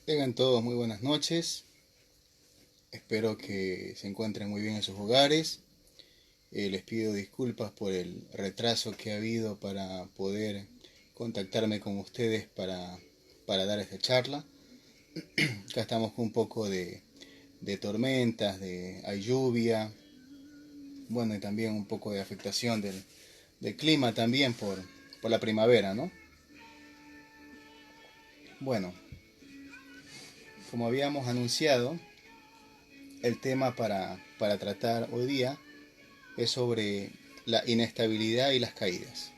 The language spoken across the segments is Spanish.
Tengan todos muy buenas noches. Espero que se encuentren muy bien en sus hogares. Les pido disculpas por el retraso que ha habido para poder contactarme con ustedes para dar esta charla. Acá estamos con un poco de tormentas, hay lluvia, bueno, y también un poco de afectación del clima también por la primavera, ¿no? Bueno, como habíamos anunciado, el tema para tratar hoy día es sobre la inestabilidad y las caídas.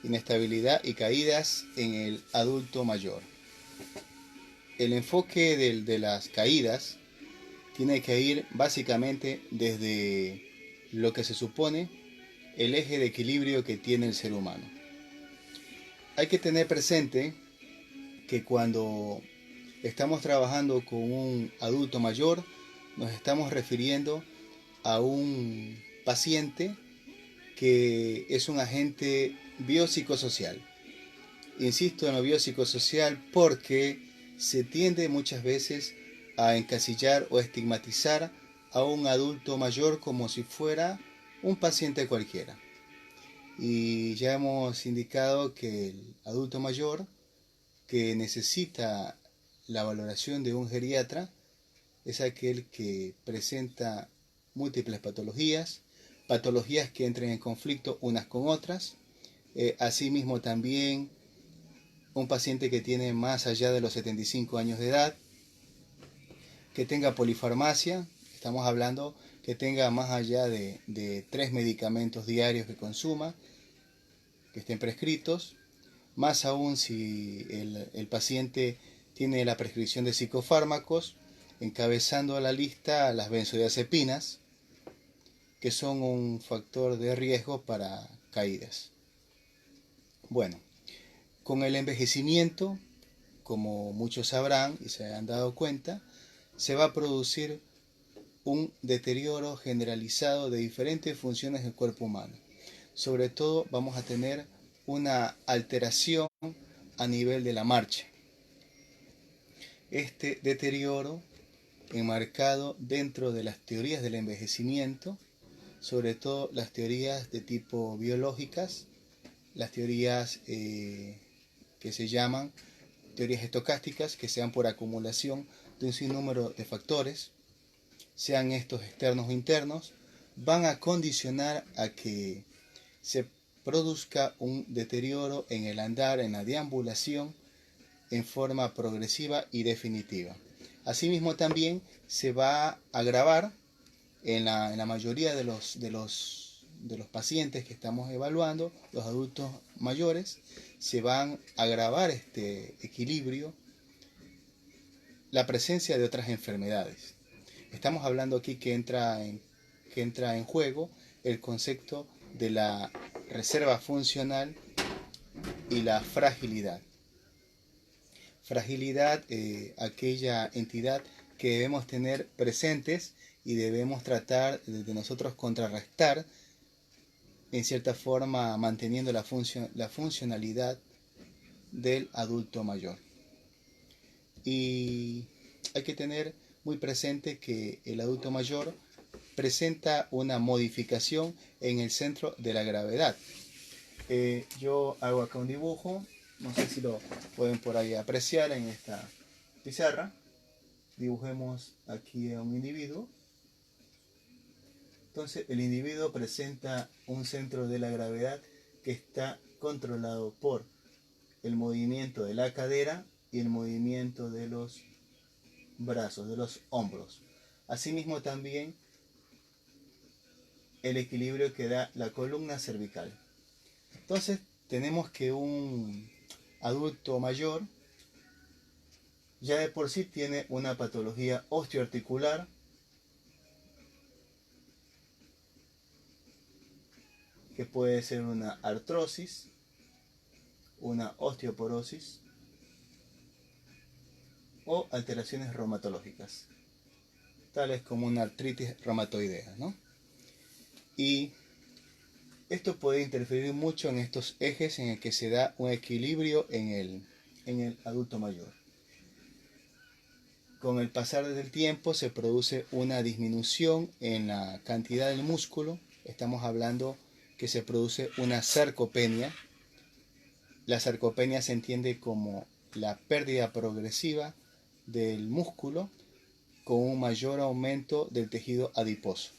Inestabilidad y caídas en el adulto mayor. El enfoque de las caídas tiene que ir básicamente desde lo que se supone el eje de equilibrio que tiene el ser humano. Hay que tener presente que cuando estamos trabajando con un adulto mayor, nos estamos refiriendo a un paciente que es un agente biopsicosocial. Insisto en lo biopsicosocial porque se tiende muchas veces a encasillar o estigmatizar a un adulto mayor como si fuera un paciente cualquiera. Y ya hemos indicado que el adulto mayor que necesita la valoración de un geriatra es aquel que presenta múltiples patologías, patologías que entren en conflicto unas con otras, asimismo también un paciente que tiene más allá de los 75 años de edad, que tenga polifarmacia, estamos hablando que tenga más allá de 3 medicamentos diarios que consuma, que estén prescritos, más aún si el paciente tiene la prescripción de psicofármacos, encabezando la lista las benzodiazepinas, que son un factor de riesgo para caídas. Bueno, con el envejecimiento, como muchos sabrán y se han dado cuenta, se va a producir un deterioro generalizado de diferentes funciones del cuerpo humano. Sobre todo vamos a tener una alteración a nivel de la marcha. Este deterioro enmarcado dentro de las teorías del envejecimiento, sobre todo las teorías de tipo biológicas, las teorías que se llaman teorías estocásticas, que sean por acumulación de un sinnúmero de factores, sean estos externos o internos, van a condicionar a que se produzca un deterioro en el andar, en la deambulación, en forma progresiva y definitiva. Asimismo también se va a agravar en la mayoría de los pacientes que estamos evaluando, los adultos mayores, se van a agravar este equilibrio, la presencia de otras enfermedades. Estamos hablando aquí que entra en juego el concepto de la reserva funcional y la fragilidad. Fragilidad, aquella entidad que debemos tener presentes y debemos tratar de nosotros contrarrestar, en cierta forma manteniendo la funcionalidad del adulto mayor. Y hay que tener muy presente que el adulto mayor presenta una modificación en el centro de la gravedad. Yo hago acá un dibujo, no sé si lo pueden por ahí apreciar en esta pizarra. Dibujemos aquí a un individuo. Entonces el individuo presenta un centro de la gravedad que está controlado por el movimiento de la cadera y el movimiento de los brazos, de los hombros. Asimismo también el equilibrio que da la columna cervical. Entonces tenemos que un adulto mayor ya de por sí tiene una patología osteoarticular, que puede ser una artrosis, una osteoporosis o alteraciones reumatológicas, tales como una artritis reumatoidea, ¿no? Y esto puede interferir mucho en estos ejes en el que se da un equilibrio en el adulto mayor. con el pasar del tiempo se produce una disminución en la cantidad del músculo. Estamos hablando que se produce una sarcopenia. La sarcopenia se entiende como la pérdida progresiva del músculo con un mayor aumento del tejido adiposo.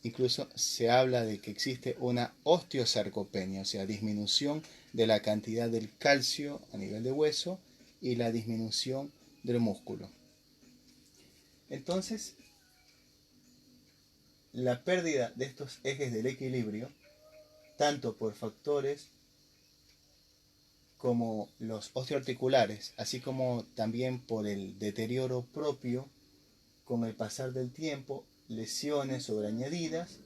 Incluso se habla de que existe una osteosarcopenia, o sea, disminución de la cantidad del calcio a nivel de hueso y la disminución del músculo. Entonces, la pérdida de estos ejes del equilibrio, tanto por factores como los osteoarticulares, así como también por el deterioro propio con el pasar del tiempo, lesiones sobreañadidas,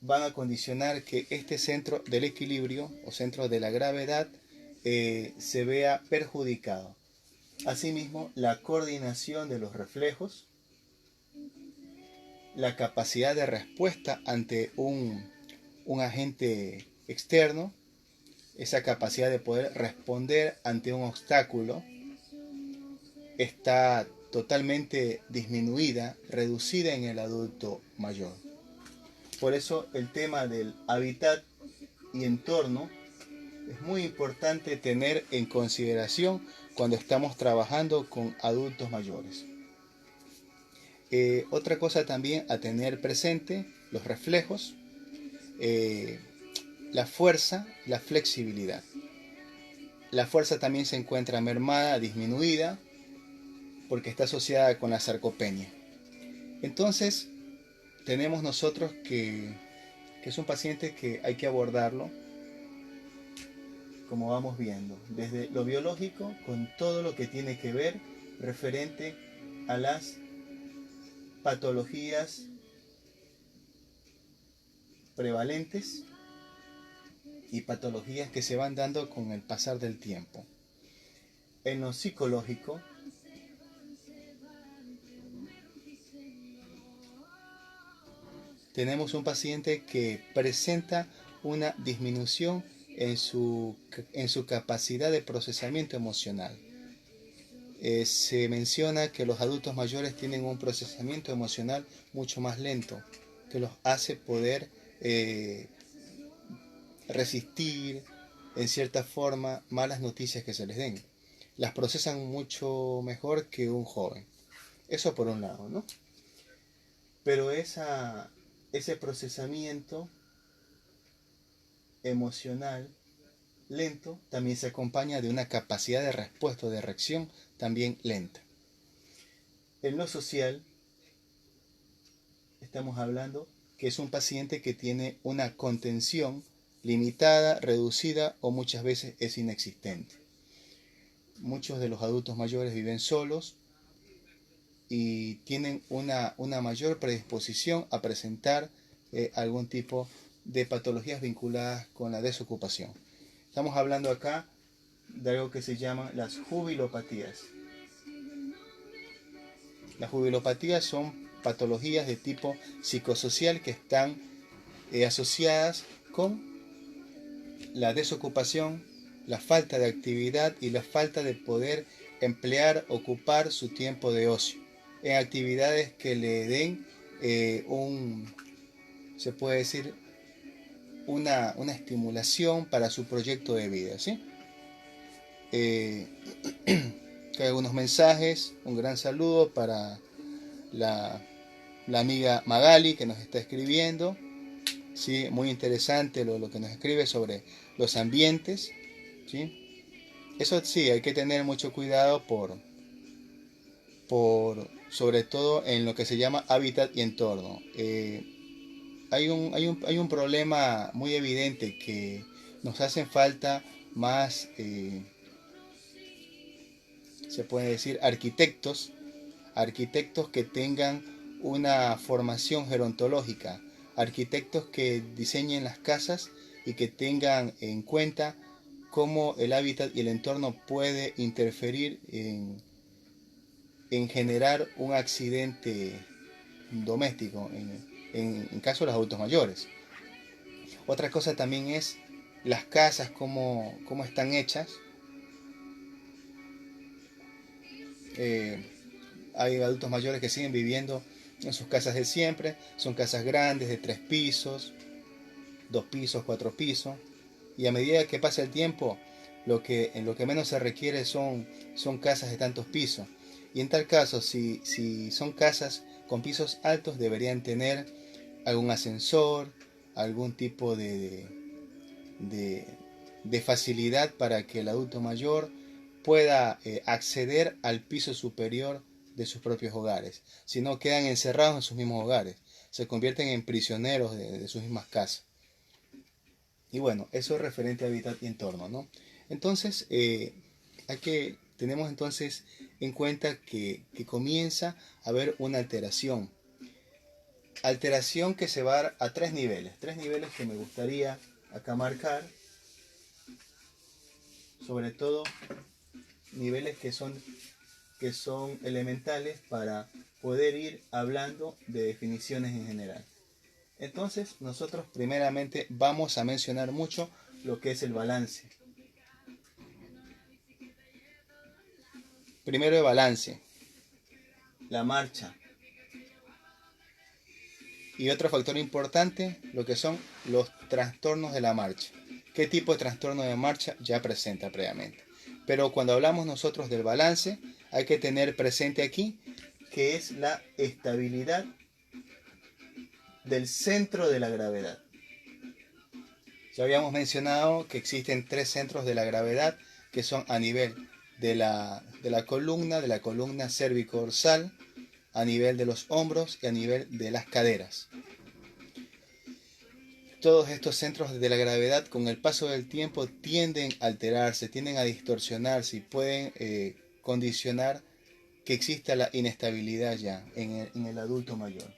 van a condicionar que este centro del equilibrio o centro de la gravedad se vea perjudicado. Asimismo, la coordinación de los reflejos, la capacidad de respuesta ante un agente externo, esa capacidad de poder responder ante un obstáculo está totalmente disminuida, reducida en el adulto mayor. Por eso el tema del hábitat y entorno es muy importante tener en consideración cuando estamos trabajando con adultos mayores. Otra cosa también a tener presente, los reflejos, la fuerza, la flexibilidad. La fuerza también se encuentra mermada, disminuida, porque está asociada con la sarcopenia. Entonces, tenemos nosotros que es un paciente que hay que abordarlo, como vamos viendo, desde lo biológico, con todo lo que tiene que ver referente a las patologías prevalentes y patologías que se van dando con el pasar del tiempo. En lo psicológico, tenemos un paciente que presenta una disminución en su capacidad de procesamiento emocional. Se menciona que los adultos mayores tienen un procesamiento emocional mucho más lento, que los hace poder resistir en cierta forma malas noticias que se les den. Las procesan mucho mejor que un joven. Eso por un lado, ¿no? Pero ese procesamiento emocional lento también se acompaña de una capacidad de respuesta o de reacción también lenta. En lo social, estamos hablando que es un paciente que tiene una contención limitada, reducida o muchas veces es inexistente. Muchos de los adultos mayores viven solos y tienen una mayor predisposición a presentar algún tipo de patologías vinculadas con la desocupación. Estamos hablando acá de algo que se llama las jubilopatías. Las jubilopatías son patologías de tipo psicosocial que están asociadas con la desocupación, la falta de actividad y la falta de poder emplear, ocupar su tiempo de ocio en actividades que le den se puede decir, una estimulación para su proyecto de vida, ¿sí? Algunos mensajes, un gran saludo para la amiga Magali que nos está escribiendo, ¿sí? Muy interesante lo que nos escribe sobre los ambientes, ¿sí? Eso sí, hay que tener mucho cuidado sobre todo en lo que se llama hábitat y entorno. Hay un problema muy evidente que nos hacen falta más, se puede decir, arquitectos que tengan una formación gerontológica, arquitectos que diseñen las casas y que tengan en cuenta cómo el hábitat y el entorno puede interferir en generar un accidente doméstico en caso de los adultos mayores. Otra cosa también es las casas, cómo están hechas. Hay adultos mayores que siguen viviendo en sus casas de siempre. Son casas grandes de 3 pisos, 2 pisos, 4 pisos. Y a medida que pasa el tiempo, en lo que menos se requiere son casas de tantos pisos. Y en tal caso, si son casas con pisos altos, deberían tener algún ascensor, algún tipo de, de facilidad para que el adulto mayor pueda acceder al piso superior de sus propios hogares. Si no, quedan encerrados en sus mismos hogares, se convierten en prisioneros de sus mismas casas. Y bueno, eso es referente a hábitat y entorno, ¿no? Entonces, tenemos entonces en cuenta que comienza a haber una alteración. Alteración que se va a dar a 3 niveles. 3 niveles que me gustaría acá marcar. Sobre todo niveles que son elementales para poder ir hablando de definiciones en general. Entonces, nosotros primeramente vamos a mencionar mucho lo que es el balance. Primero el balance, la marcha. Y otro factor importante, lo que son los trastornos de la marcha. ¿Qué tipo de trastorno de marcha ya presenta previamente? Pero cuando hablamos nosotros del balance, hay que tener presente aquí que es la estabilidad del centro de la gravedad. Ya habíamos mencionado que existen 3 centros de la gravedad que son a nivel de la columna cervicodorsal, a nivel de los hombros y a nivel de las caderas. Todos estos centros de la gravedad con el paso del tiempo tienden a alterarse, tienden a distorsionarse y pueden condicionar que exista la inestabilidad ya en el adulto mayor.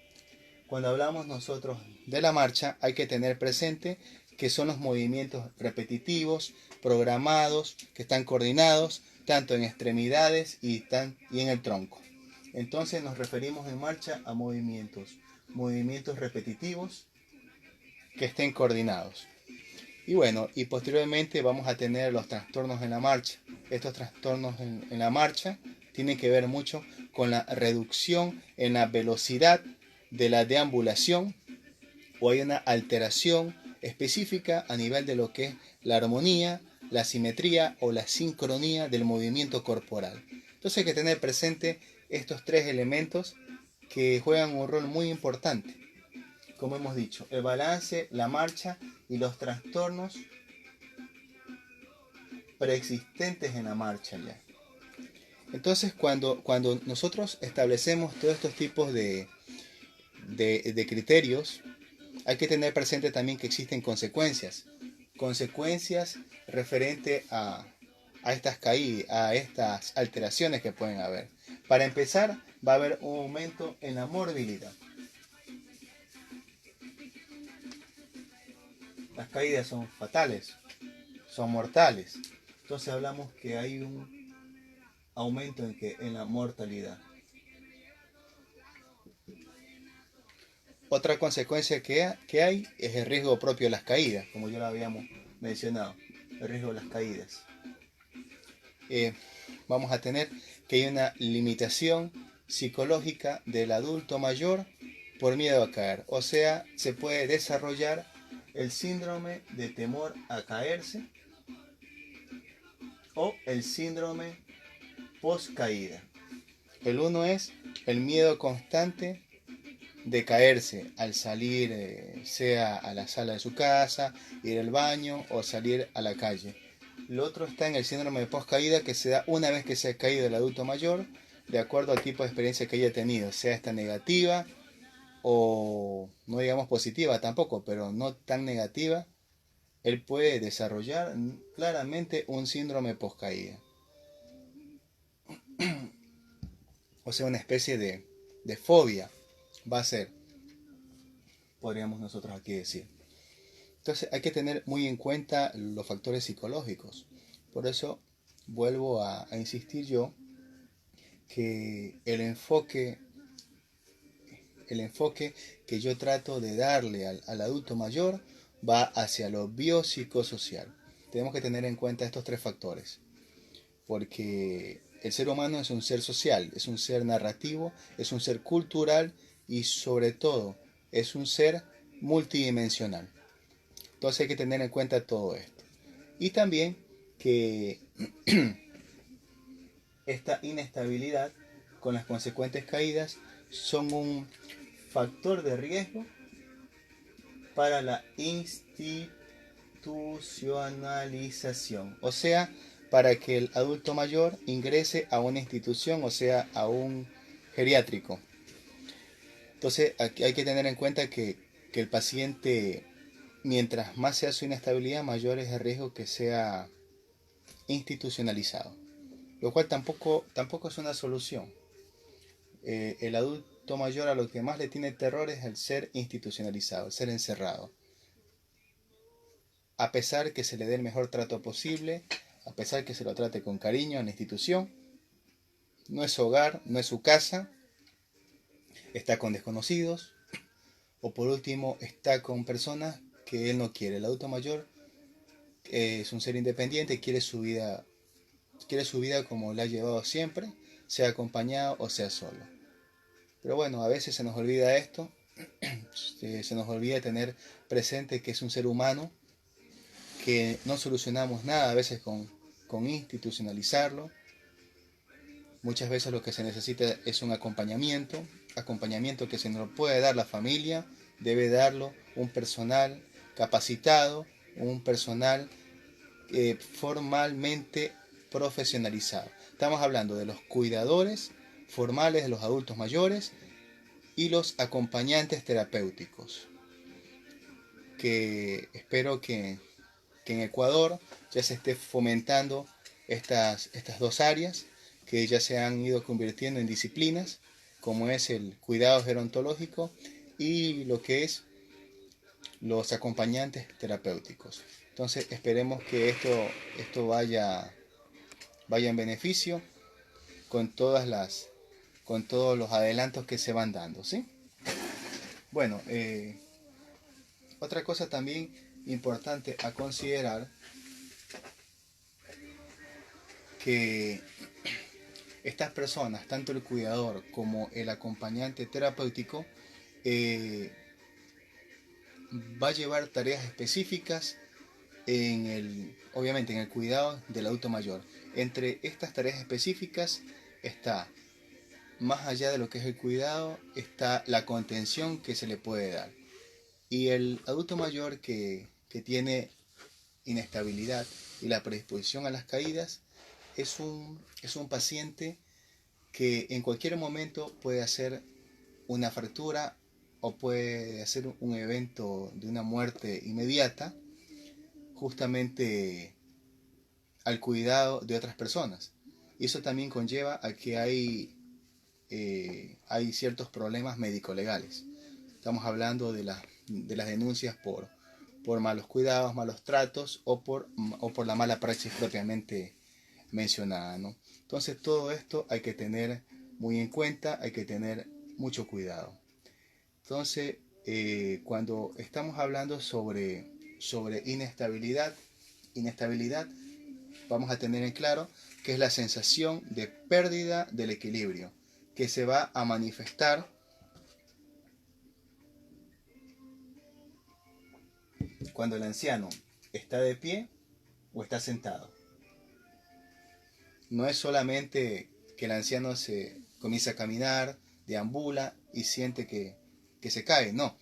Cuando hablamos nosotros de la marcha, hay que tener presente que son los movimientos repetitivos, programados, que están coordinados tanto en extremidades y en el tronco. Entonces nos referimos en marcha a movimientos repetitivos que estén coordinados. Y bueno, y posteriormente vamos a tener los trastornos en la marcha. Estos trastornos en la marcha tienen que ver mucho con la reducción en la velocidad de la deambulación, o hay una alteración específica a nivel de lo que es la armonía, la simetría o la sincronía del movimiento corporal. Entonces hay que tener presente estos 3 elementos que juegan un rol muy importante. Como hemos dicho, el balance, la marcha y los trastornos preexistentes en la marcha ya. Entonces cuando nosotros establecemos todos estos tipos de criterios, hay que tener presente también que existen consecuencias. Consecuencias referente a estas caídas, a estas alteraciones que pueden haber. Para empezar, va a haber un aumento en la morbilidad. Las caídas son fatales, son mortales. Entonces hablamos que hay un aumento en la mortalidad. Otra consecuencia que hay es el riesgo propio de las caídas, como ya lo habíamos mencionado, el riesgo de las caídas. Vamos a tener que hay una limitación psicológica del adulto mayor por miedo a caer. O sea, se puede desarrollar el síndrome de temor a caerse o el síndrome post caída. El uno es el miedo constante de caerse al salir, sea a la sala de su casa, ir al baño o salir a la calle. El otro está en el síndrome de post-caída, que se da una vez que se ha caído el adulto mayor, de acuerdo al tipo de experiencia que haya tenido, sea esta negativa o no digamos positiva tampoco, pero no tan negativa. Él puede desarrollar claramente un síndrome post-caída. O sea, una especie de fobia va a ser, podríamos nosotros aquí decir. Entonces hay que tener muy en cuenta los factores psicológicos. Por eso vuelvo a insistir yo que el enfoque que yo trato de darle al adulto mayor va hacia lo biopsicosocial. Tenemos que tener en cuenta estos 3 factores, porque el ser humano es un ser social, es un ser narrativo, es un ser cultural y sobre todo es un ser multidimensional. Entonces hay que tener en cuenta todo esto. Y también que esta inestabilidad con las consecuentes caídas son un factor de riesgo para la institucionalización, o sea, para que el adulto mayor ingrese a una institución, o sea, a un geriátrico. Entonces, aquí hay que tener en cuenta que el paciente, mientras más sea su inestabilidad, mayor es el riesgo que sea institucionalizado, lo cual tampoco es una solución. El adulto mayor a lo que más le tiene terror es el ser institucionalizado, el ser encerrado. A pesar que se le dé el mejor trato posible, a pesar que se lo trate con cariño en la institución, no es su hogar, no es su casa, está con desconocidos, o por último está con personas que él no quiere. El adulto mayor es un ser independiente, quiere su vida como la ha llevado siempre, sea acompañado o sea solo. Pero bueno, a veces se nos olvida esto, se nos olvida tener presente que es un ser humano, que no solucionamos nada a veces con institucionalizarlo. Muchas veces lo que se necesita es un acompañamiento que se nos puede dar la familia, debe darlo un personal capacitado, un personal formalmente profesionalizado. Estamos hablando de los cuidadores formales de los adultos mayores y los acompañantes terapéuticos, que espero que en Ecuador ya se esté fomentando estas dos áreas que ya se han ido convirtiendo en disciplinas, como es el cuidado gerontológico y lo que es los acompañantes terapéuticos. Entonces esperemos que esto vaya en beneficio con con todos los adelantos que se van dando, ¿sí? Bueno, otra cosa también importante a considerar, que estas personas, tanto el cuidador como el acompañante terapéutico, eh, va a llevar tareas específicas obviamente en el cuidado del adulto mayor. Entre estas tareas específicas está, más allá de lo que es el cuidado, está la contención que se le puede dar. Y el adulto mayor que tiene inestabilidad y la predisposición a las caídas es un paciente que en cualquier momento puede hacer una fractura o puede hacer un evento de una muerte inmediata, justamente al cuidado de otras personas. Y eso también conlleva a que hay ciertos problemas médico-legales. Estamos hablando de las denuncias por malos cuidados, malos tratos o por la mala praxis propiamente mencionada, ¿no? Entonces todo esto hay que tener muy en cuenta, hay que tener mucho cuidado. Entonces, cuando estamos hablando sobre inestabilidad, vamos a tener en claro que es la sensación de pérdida del equilibrio, que se va a manifestar cuando el anciano está de pie o está sentado. No es solamente que el anciano se comienza a caminar, deambula y siente que se cae, no.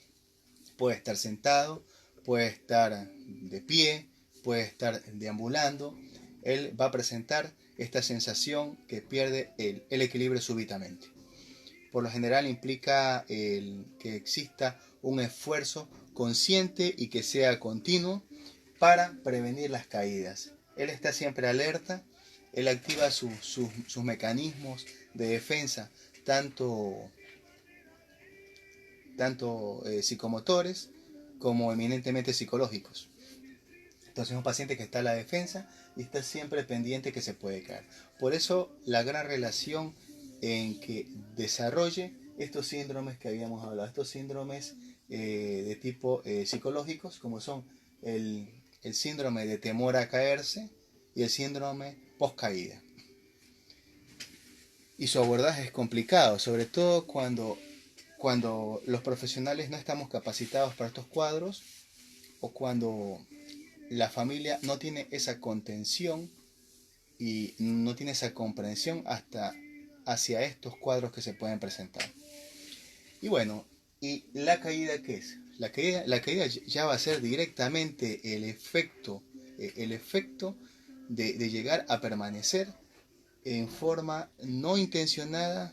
Puede estar sentado, puede estar de pie, puede estar deambulando. Él va a presentar esta sensación que pierde el equilibrio súbitamente. Por lo general implica que exista un esfuerzo consciente y que sea continuo para prevenir las caídas. Él está siempre alerta, él activa sus mecanismos de defensa, tanto psicomotores como eminentemente psicológicos. Entonces es un paciente que está a la defensa y está siempre pendiente que se puede caer. Por eso la gran relación en que desarrolle estos síndromes que habíamos hablado, estos síndromes de tipo psicológicos, como son el síndrome de temor a caerse y el síndrome post caída. y su abordaje es complicado, sobre todo cuando los profesionales no estamos capacitados para estos cuadros o cuando la familia no tiene esa contención y no tiene esa comprensión hasta hacia estos cuadros que se pueden presentar. Y bueno, ¿y la caída qué es? La caída ya va a ser directamente el efecto de llegar a permanecer en forma no intencionada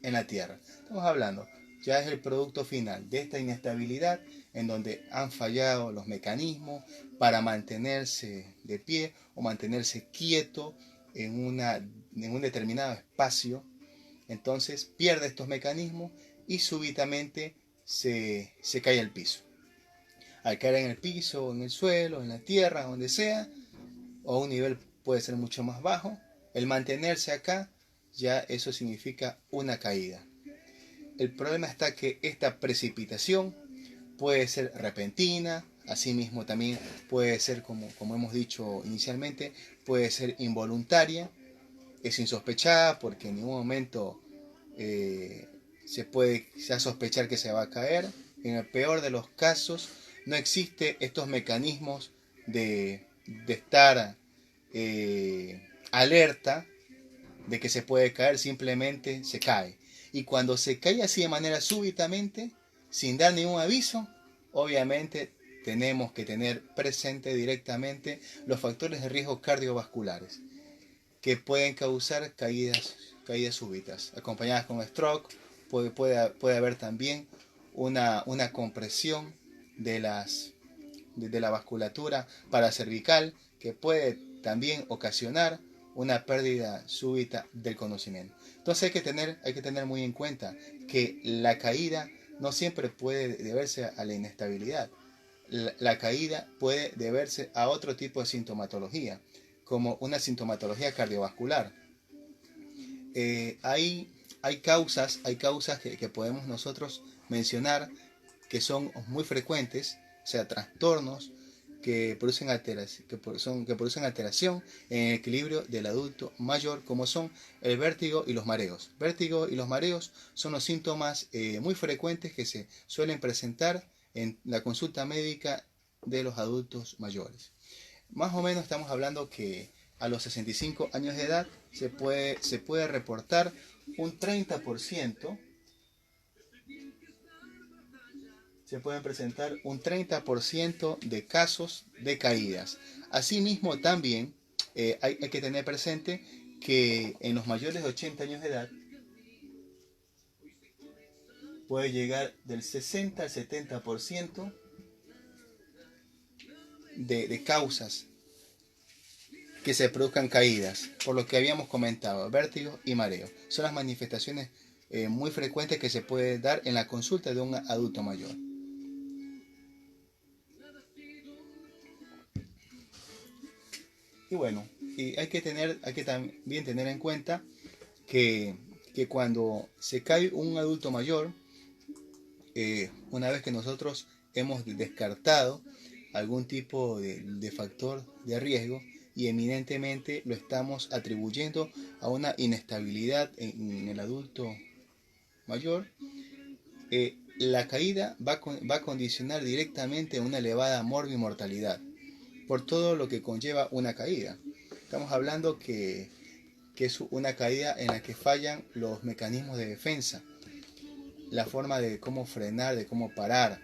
en la Tierra. Estamos hablando, ya es el producto final de esta inestabilidad en donde han fallado los mecanismos para mantenerse de pie o mantenerse quieto en un determinado espacio. Entonces pierde estos mecanismos y súbitamente se cae al piso. Al caer en el piso, en el suelo, en la tierra, donde sea, o a un nivel puede ser mucho más bajo, el mantenerse acá, ya eso significa una caída. El problema está que esta precipitación puede ser repentina, asimismo también puede ser, como hemos dicho inicialmente, puede ser involuntaria, es insospechada porque en ningún momento se puede sospechar que se va a caer. En el peor de los casos no existe estos mecanismos de estar alerta de que se puede caer, simplemente se cae. Y cuando se cae así de manera súbitamente, sin dar ningún aviso, obviamente tenemos que tener presente directamente los factores de riesgo cardiovasculares que pueden causar caídas súbitas, acompañadas con stroke. Puede haber también una compresión de la vasculatura paracervical que puede también ocasionar una pérdida súbita del conocimiento. Entonces hay que tener muy en cuenta que la caída no siempre puede deberse a la inestabilidad. La caída puede deberse a otro tipo de sintomatología, como una sintomatología cardiovascular. Hay causas que podemos nosotros mencionar que son muy frecuentes, o sea, trastornos que producen alteración en el equilibrio del adulto mayor, como son el vértigo y los mareos. Vértigo y los mareos son los síntomas muy frecuentes que se suelen presentar en la consulta médica de los adultos mayores. Más o menos estamos hablando que a los 65 años de edad se puede reportar un 30%, se pueden presentar un 30% de casos de caídas. Asimismo, también hay que tener presente que en los mayores de 80 años de edad puede llegar del 60 al 70% de causas que se produzcan caídas, por lo que habíamos comentado, vértigo y mareo. Son las manifestaciones muy frecuentes que se puede dar en la consulta de un adulto mayor. Y bueno, y hay que también tener en cuenta que, que cuando se cae un adulto mayor, una vez que nosotros hemos descartado algún tipo de factor de riesgo y eminentemente lo estamos atribuyendo a una inestabilidad en el adulto mayor, la caída va a condicionar directamente una elevada morbimortalidad por todo lo que conlleva una caída. Estamos hablando que es una caída en la que fallan los mecanismos de defensa, la forma de cómo frenar, de cómo parar.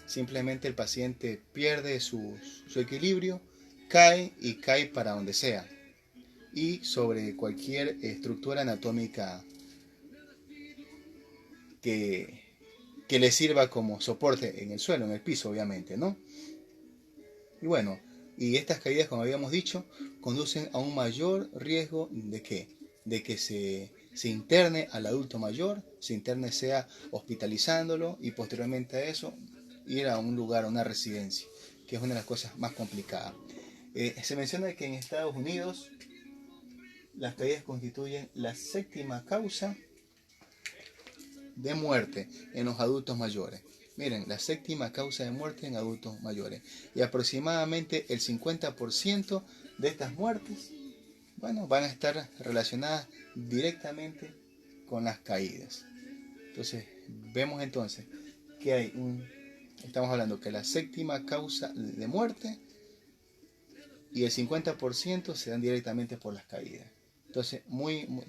Simplemente el paciente pierde su equilibrio, cae y cae para donde sea y sobre cualquier estructura anatómica que, que le sirva como soporte en el suelo, en el piso, obviamente, ¿no? Y bueno, y estas caídas, como habíamos dicho, conducen a un mayor riesgo de ¿qué? De que se interne al adulto mayor, se interne sea hospitalizándolo y posteriormente a eso ir a un lugar, a una residencia, que es una de las cosas más complicadas. Se menciona que en Estados Unidos las caídas constituyen la séptima causa de muerte en los adultos mayores. Miren, la séptima causa de muerte en adultos mayores. Y aproximadamente el 50% de estas muertes bueno, van a estar relacionadas directamente con las caídas. Entonces, vemos entonces que estamos hablando que la séptima causa de muerte y el 50% se dan directamente por las caídas. Entonces,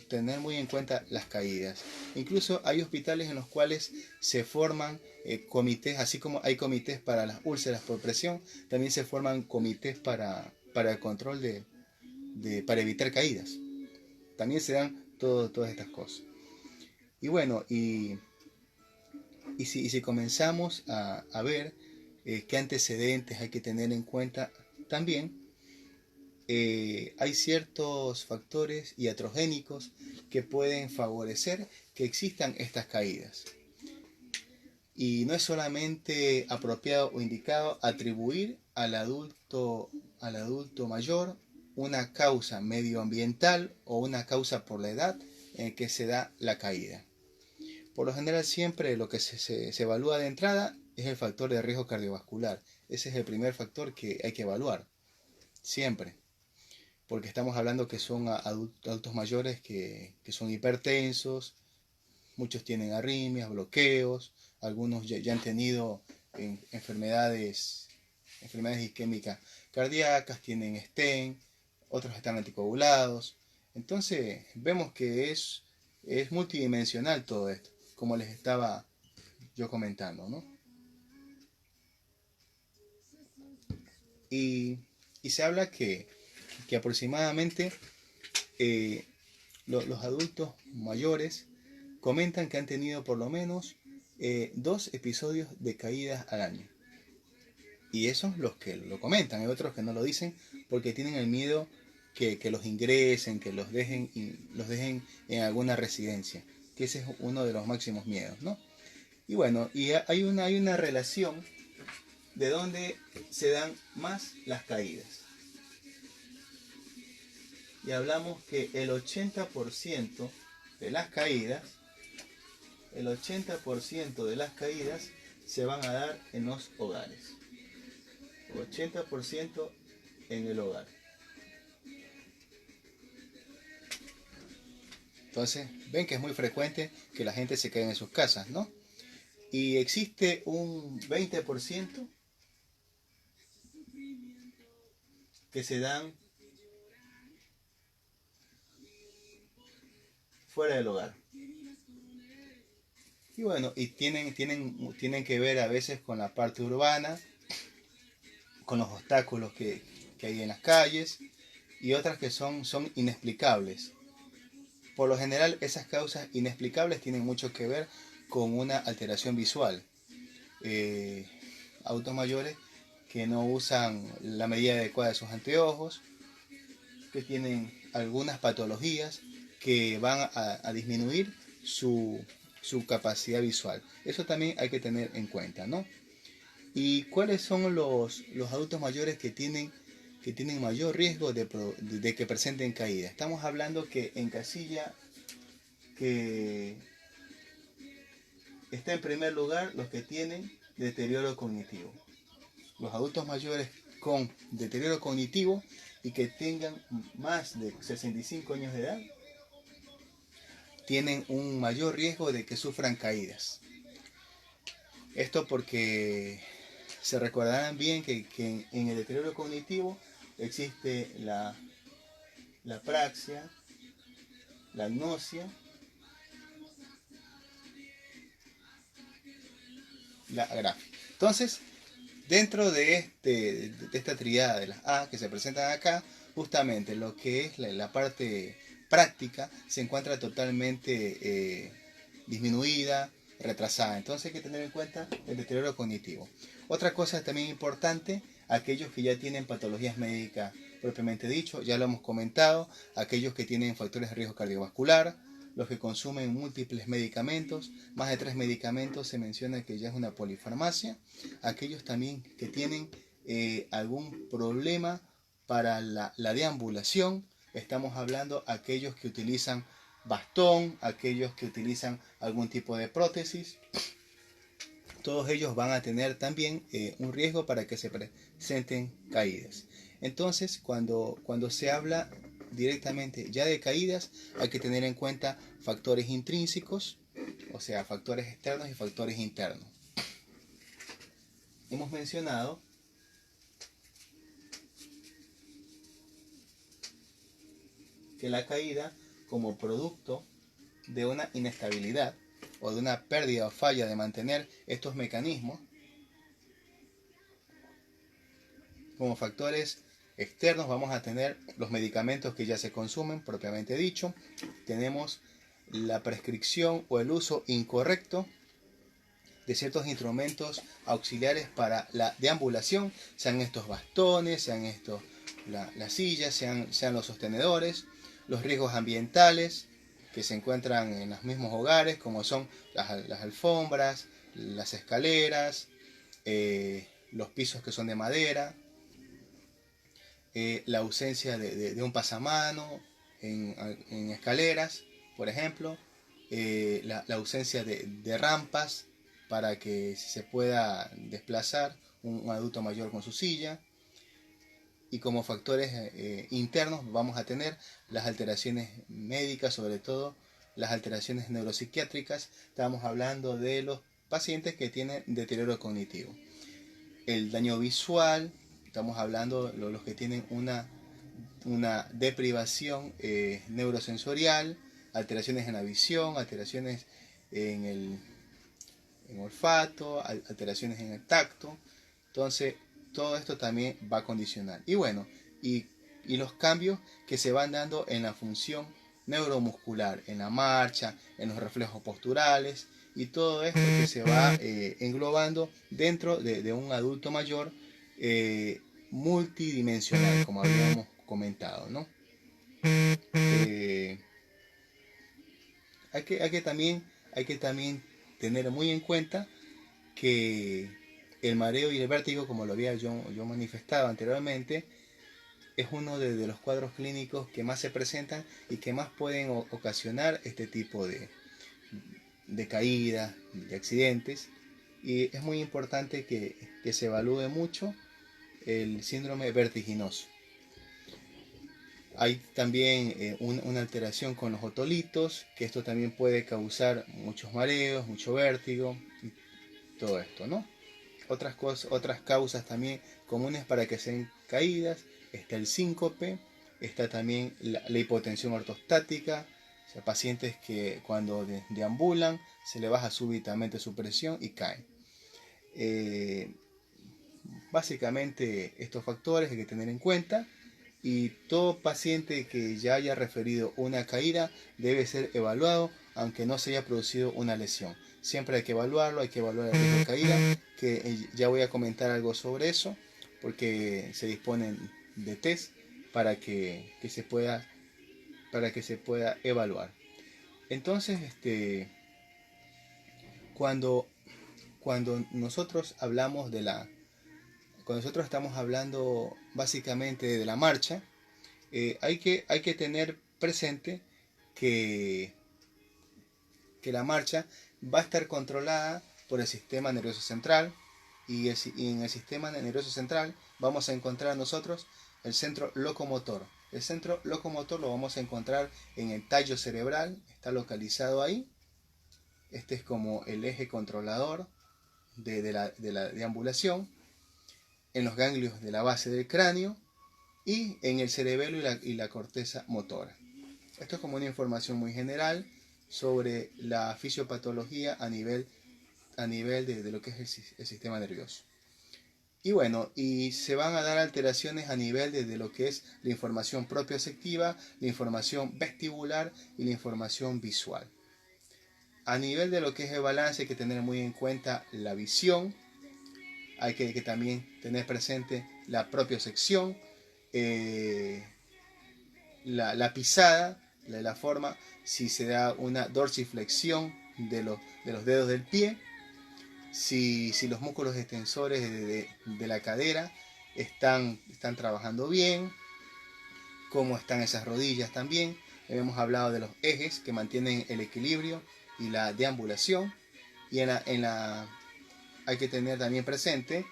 tener muy en cuenta las caídas. Incluso hay hospitales en los cuales se forman comités, así como hay comités para las úlceras por presión, también se forman comités para el control para evitar caídas. También se dan todas estas cosas. Y bueno, y si comenzamos a ver qué antecedentes hay que tener en cuenta también, hay ciertos factores iatrogénicos que pueden favorecer que existan estas caídas. Y no es solamente apropiado o indicado atribuir al adulto mayor una causa medioambiental o una causa por la edad en que se da la caída. Por lo general siempre lo que se evalúa de entrada es el factor de riesgo cardiovascular. Ese es el primer factor que hay que evaluar, siempre. Porque estamos hablando que son adultos mayores que son hipertensos, muchos tienen arritmias, bloqueos, algunos ya han tenido enfermedades isquémicas cardíacas, tienen stent, otros están anticoagulados. Entonces vemos que es multidimensional todo esto, como les estaba yo comentando, ¿no? Y se habla que aproximadamente los adultos mayores comentan que han tenido por lo menos 2 episodios de caídas al año. Y esos los que lo comentan, hay otros que no lo dicen porque tienen el miedo que los ingresen, que los dejen en alguna residencia, que ese es uno de los máximos miedos, ¿no? Y bueno, y hay una relación de donde se dan más las caídas. Y hablamos que el 80% de las caídas se van a dar en los hogares. 80% en el hogar. Entonces, ven que es muy frecuente que la gente se quede en sus casas, ¿no? Y existe un 20% que se dan fuera del hogar. Y bueno, y tienen que ver a veces con la parte urbana, con los obstáculos que hay en las calles, y otras que son inexplicables. Por lo general, esas causas inexplicables tienen mucho que ver con una alteración visual. Adultos mayores que no usan la medida adecuada de sus anteojos, que tienen algunas patologías que van a disminuir su capacidad visual. Eso también hay que tener en cuenta, ¿no? ¿Y cuáles son los adultos mayores que tienen mayor riesgo de que presenten caída? Estamos hablando que en casilla que está en primer lugar los que tienen deterioro cognitivo. Los adultos mayores con deterioro cognitivo y que tengan más de 65 años de edad tienen un mayor riesgo de que sufran caídas. Esto porque se recordarán bien que en el deterioro cognitivo existe la apraxia, la agnosia, la agrafia. Entonces, dentro de esta triada de las A que se presentan acá, justamente lo que es la parte práctica se encuentra totalmente disminuida, retrasada. Entonces hay que tener en cuenta el deterioro cognitivo. Otra cosa también importante, aquellos que ya tienen patologías médicas propiamente dicho, ya lo hemos comentado, aquellos que tienen factores de riesgo cardiovascular, los que consumen múltiples medicamentos, más de 3 medicamentos se menciona que ya es una polifarmacia, aquellos también que tienen algún problema para la deambulación, estamos hablando aquellos que utilizan bastón, aquellos que utilizan algún tipo de prótesis, todos ellos van a tener también un riesgo para que se presenten caídas. Entonces, cuando se habla directamente ya de caídas, hay que tener en cuenta factores intrínsecos, o sea, factores externos y factores internos. Hemos mencionado que la caída, como producto de una inestabilidad o de una pérdida o falla de mantener estos mecanismos, como factores externos vamos a tener los medicamentos que ya se consumen, propiamente dicho. Tenemos la prescripción o el uso incorrecto de ciertos instrumentos auxiliares para la deambulación, sean estos bastones, sean estos las sillas, sean los sostenedores, los riesgos ambientales que se encuentran en los mismos hogares, como son las alfombras, las escaleras, los pisos que son de madera, la ausencia de un pasamano en escaleras, por ejemplo, la ausencia de rampas para que se pueda desplazar un adulto mayor con su silla. Y como factores internos vamos a tener las alteraciones médicas, sobre todo las alteraciones neuropsiquiátricas. Estamos hablando de los pacientes que tienen deterioro cognitivo. El daño visual, estamos hablando de los que tienen una deprivación neurosensorial, alteraciones en la visión, alteraciones en el olfato, alteraciones en el tacto. Entonces, todo esto también va a condicionar. Y bueno, y los cambios que se van dando en la función neuromuscular, en la marcha, en los reflejos posturales, y todo esto que se va englobando dentro de un adulto mayor multidimensional, como habíamos comentado, ¿no? Hay que también tener muy en cuenta que el mareo y el vértigo, como lo había yo manifestado anteriormente, es uno de los cuadros clínicos que más se presentan y que más pueden ocasionar este tipo de caídas, de accidentes. Y es muy importante que se evalúe mucho el síndrome vertiginoso. Hay también una alteración con los otolitos, que esto también puede causar muchos mareos, mucho vértigo, y todo esto, ¿no? Otras causas también comunes para que sean caídas, está el síncope, está también la hipotensión ortostática, o sea, pacientes que cuando deambulan se le baja súbitamente su presión y caen. Básicamente estos factores hay que tener en cuenta, y todo paciente que ya haya referido una caída debe ser evaluado aunque no se haya producido una lesión. Siempre hay que evaluarlo, hay que evaluar el riesgo de caída, que ya voy a comentar algo sobre eso, porque se disponen de test para que se pueda evaluar. Entonces, cuando nosotros hablamos cuando nosotros estamos hablando básicamente de la marcha, hay que tener presente que la marcha va a estar controlada por el sistema nervioso central, y en el sistema nervioso central vamos a encontrar nosotros el centro locomotor. El centro locomotor lo vamos a encontrar en el tallo cerebral, está localizado ahí. Este es como el eje controlador de la deambulación, en los ganglios de la base del cráneo y en el cerebelo y la corteza motora. Esto es como una información muy general sobre la fisiopatología a nivel de lo que es el sistema nervioso. Y bueno, y se van a dar alteraciones a nivel de lo que es la información propioceptiva, la información vestibular y la información visual. A nivel de lo que es el balance hay que tener muy en cuenta la visión, hay que también tener presente la propiocepción, la pisada, la forma, si se da una dorsiflexión de los dedos del pie, si los músculos extensores de la cadera están trabajando bien, cómo están esas rodillas también. Hemos hablado de los ejes que mantienen el equilibrio y la deambulación, y hay que tener también presente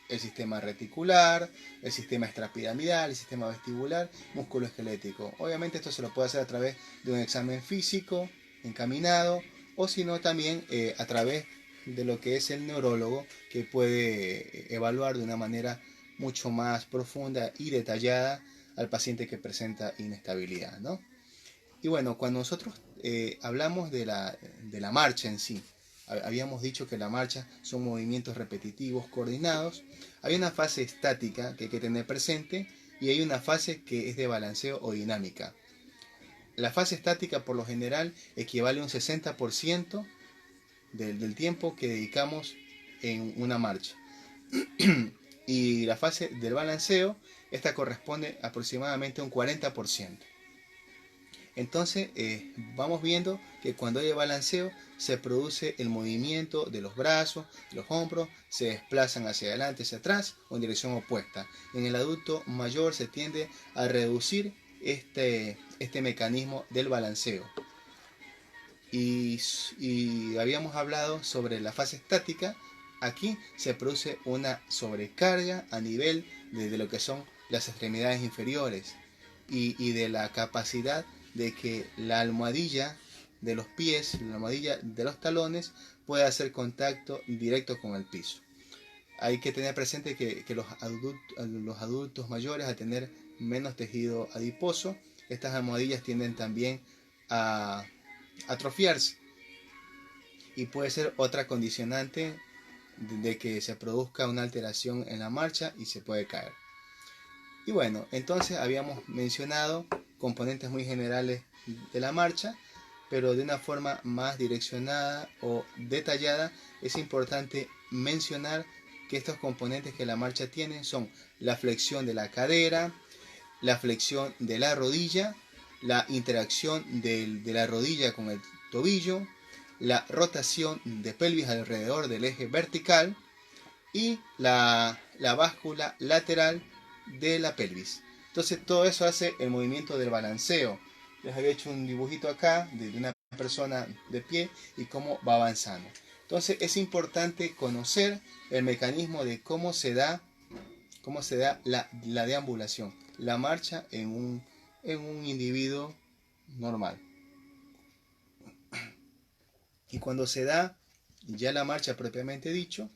el sistema reticular, el sistema extrapiramidal, el sistema vestibular, músculo esquelético. Obviamente esto se lo puede hacer a través de un examen físico encaminado, o si no también a través de lo que es el neurólogo, que puede evaluar de una manera mucho más profunda y detallada al paciente que presenta inestabilidad, ¿no? Y bueno, cuando nosotros hablamos de la marcha en sí, habíamos dicho que la marcha son movimientos repetitivos, coordinados. Hay una fase estática que hay que tener presente y hay una fase que es de balanceo o dinámica. La fase estática por lo general equivale a un 60% del tiempo que dedicamos en una marcha. Y la fase del balanceo, esta corresponde aproximadamente a un 40%. Entonces vamos viendo que cuando hay balanceo se produce el movimiento de los brazos, los hombros, se desplazan hacia adelante, hacia atrás o en dirección opuesta. En el adulto mayor se tiende a reducir este mecanismo del balanceo. Y habíamos hablado sobre la fase estática. Aquí se produce una sobrecarga a nivel de lo que son las extremidades inferiores y de la capacidad de que la almohadilla de los pies, la almohadilla de los talones pueda hacer contacto directo con el piso. Hay que tener presente que los adultos mayores, al tener menos tejido adiposo, estas almohadillas tienden también a atrofiarse, y puede ser otra condicionante de que se produzca una alteración en la marcha y se puede caer. Y bueno, entonces habíamos mencionado componentes muy generales de la marcha, pero de una forma más direccionada o detallada es importante mencionar que estos componentes que la marcha tiene son la flexión de la cadera, la flexión de la rodilla, la interacción de la rodilla con el tobillo, la rotación de pelvis alrededor del eje vertical y la báscula lateral de la pelvis. Entonces todo eso hace el movimiento del balanceo. Les había hecho un dibujito acá de una persona de pie y cómo va avanzando. Entonces es importante conocer el mecanismo de cómo se da la deambulación, la marcha en un individuo normal. Y cuando se da ya la marcha propiamente dicho,